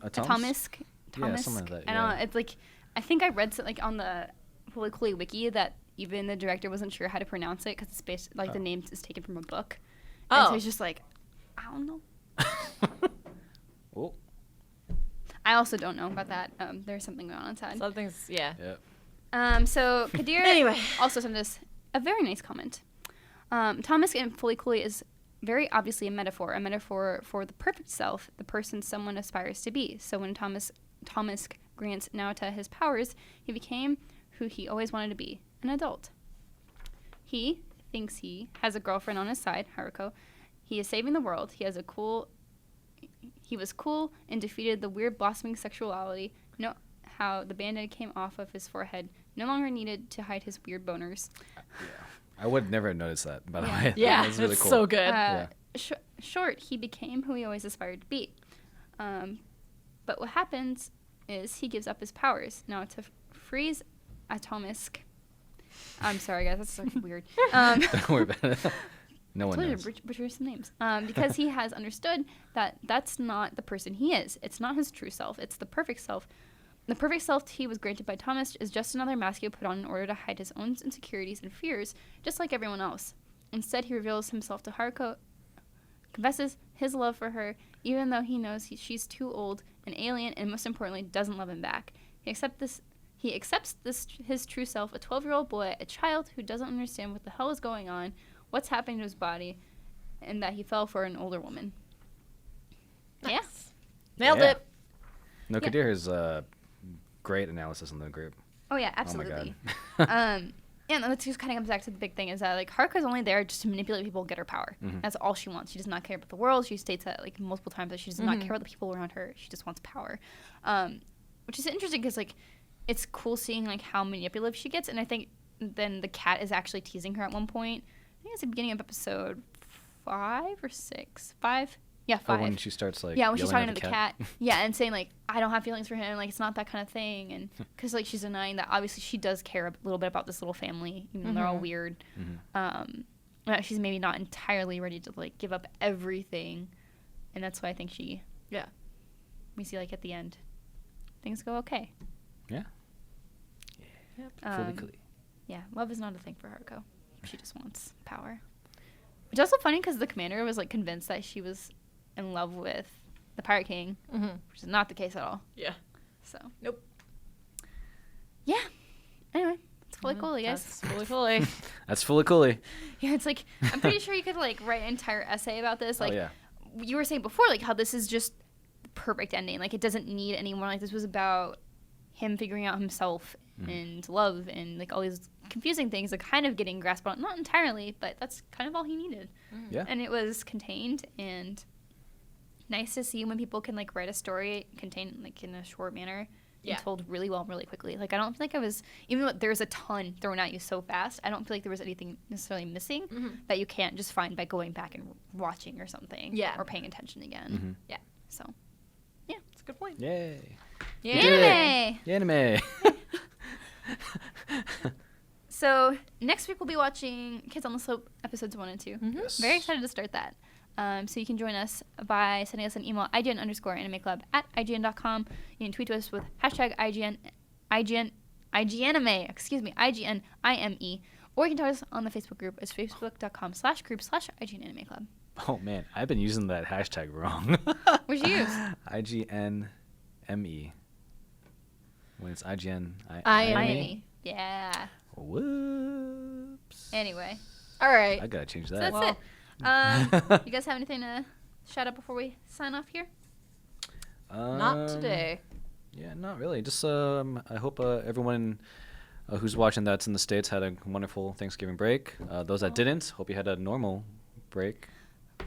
Atomisk. Yeah, something like that, And yeah. it's like, I think I read like on the Fully Cooley wiki that even the director wasn't sure how to pronounce it because it's based like the name is taken from a book. And so Oh. he's just like, I don't know. Oh, I also don't know about that. There's something going on inside. Something's, yeah. yeah. So Kadir Anyway. also sent us a very nice comment. Thomas and Fully Cooley is very obviously a metaphor for the perfect self, the person someone aspires to be. So when Thomas grants Naota his powers, he became who he always wanted to be, an adult. He thinks he has a girlfriend on his side, Haruko. He is saving the world. He was cool and defeated the weird blossoming sexuality. Know how the band-aid came off of his forehead. No longer needed to hide his weird boners. I would never have noticed that, by the Yeah. way. Yeah, That's really it's cool. so good. Yeah. Short, he became who he always aspired to be. But what happens is he gives up his powers. Now to freeze Atomisk. I'm sorry, guys. That's so weird. Don't worry about it. No one Totally knows. butcher some names. Because he has understood that that's not the person he is. It's not his true self. It's the perfect self. The perfect self he was granted by Thomas is just another mask he put on in order to hide his own insecurities and fears, just like everyone else. Instead, he reveals himself to Haruko, confesses his love for her, even though he knows she's too old, an alien, and most importantly, doesn't love him back. He accepts this his true self, a 12-year-old boy, a child who doesn't understand what the hell is going on, what's happening to his body, and that he fell for an older woman. Yeah. Nailed Yeah. it. No, Yeah. Kadir has great analysis in the group. Oh yeah, absolutely. And that just kind of comes back to the big thing is that like Haruka's only there just to manipulate people, get her power. That's all she wants. She does not care about the world. She states that like multiple times that she does not care about the people around her. She just wants power, which is interesting because like it's cool seeing like how manipulative she gets. And I think then the cat is actually teasing her at one point. I think it's the beginning of episode 5 or 6. 5. Yeah, 5. Oh, when she starts like Yeah, when she's yelling talking at to the cat. Yeah, and saying like, I don't have feelings for him. Like, it's not that kind of thing. And because like she's denying that obviously she does care a little bit about this little family, even though they're all weird. She's maybe not entirely ready to like give up everything, and that's why I think she. Yeah. We see like at the end, things go okay. Yeah. Yep. Fully cool. Yeah, love is not a thing for Haruko. She just wants power. Which is also funny because the commander was like convinced that she was in love with the Pirate King, which is not the case at all. Yeah. So. Nope. Yeah. Anyway, it's fully cool, guys. That's fully. That's fully cool. Yeah, it's like I'm pretty sure you could like write an entire essay about this. Like Oh, yeah. you were saying before, like how this is just the perfect ending. Like it doesn't need any more. Like this was about him figuring out himself and love and like all these confusing things, like kind of getting grasped on. Not entirely, but that's kind of all he needed. Yeah. And it was contained and nice to see when people can like write a story contained like in a short manner. Yeah. And told really well, really quickly. Like I don't feel like I was, even though there's a ton thrown at you so fast, I don't feel like there was anything necessarily missing that you can't just find by going back and watching or something. Yeah. Or paying attention again. Yeah. So. That's a good point. Yay. Yeah. Anime! Anime. So next week we'll be watching Kids on the Slope episodes 1 and 2. Yes. Very excited to start that. So you can join us by sending us an email, IGN_animeclub@IGN.com. You can tweet to us with hashtag IGNIME, IGNIME. Or you can tell us on the Facebook group. It's facebook.com/group/IGNAnimeClub. Oh man, I've been using that hashtag wrong. What'd you use? IGNME. When it's IGN. IME. Yeah. Whoops. Anyway. All right. I gotta change So that. that's it. You guys have anything to shout out before we sign off here? Not today. Yeah, not really. Just I hope everyone who's watching that's in the States had a wonderful Thanksgiving break. Those that didn't, hope you had a normal break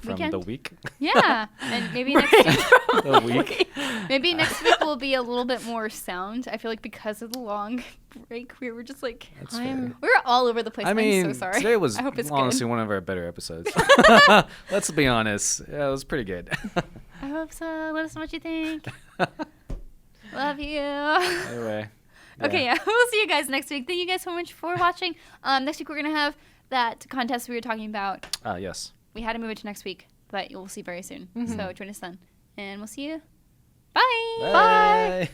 from Weekend? the week. Yeah. And maybe next week. The week. Maybe next week will be a little bit more sound. I feel like because of the long break, we were just like, That's fair. we were all over the place. I mean, I'm so sorry. today was I hope it's honestly good. one of our better episodes. Let's be honest. Yeah, it was pretty good. I hope so. Let us know what you think. Love you. Anyway. Okay, yeah. We'll see you guys next week. Thank you guys so much for watching. Next week we're going to have that contest we were talking about. Yes. We had to move it to next week, but you'll see very soon. So join us then. And we'll see you. Bye. Bye.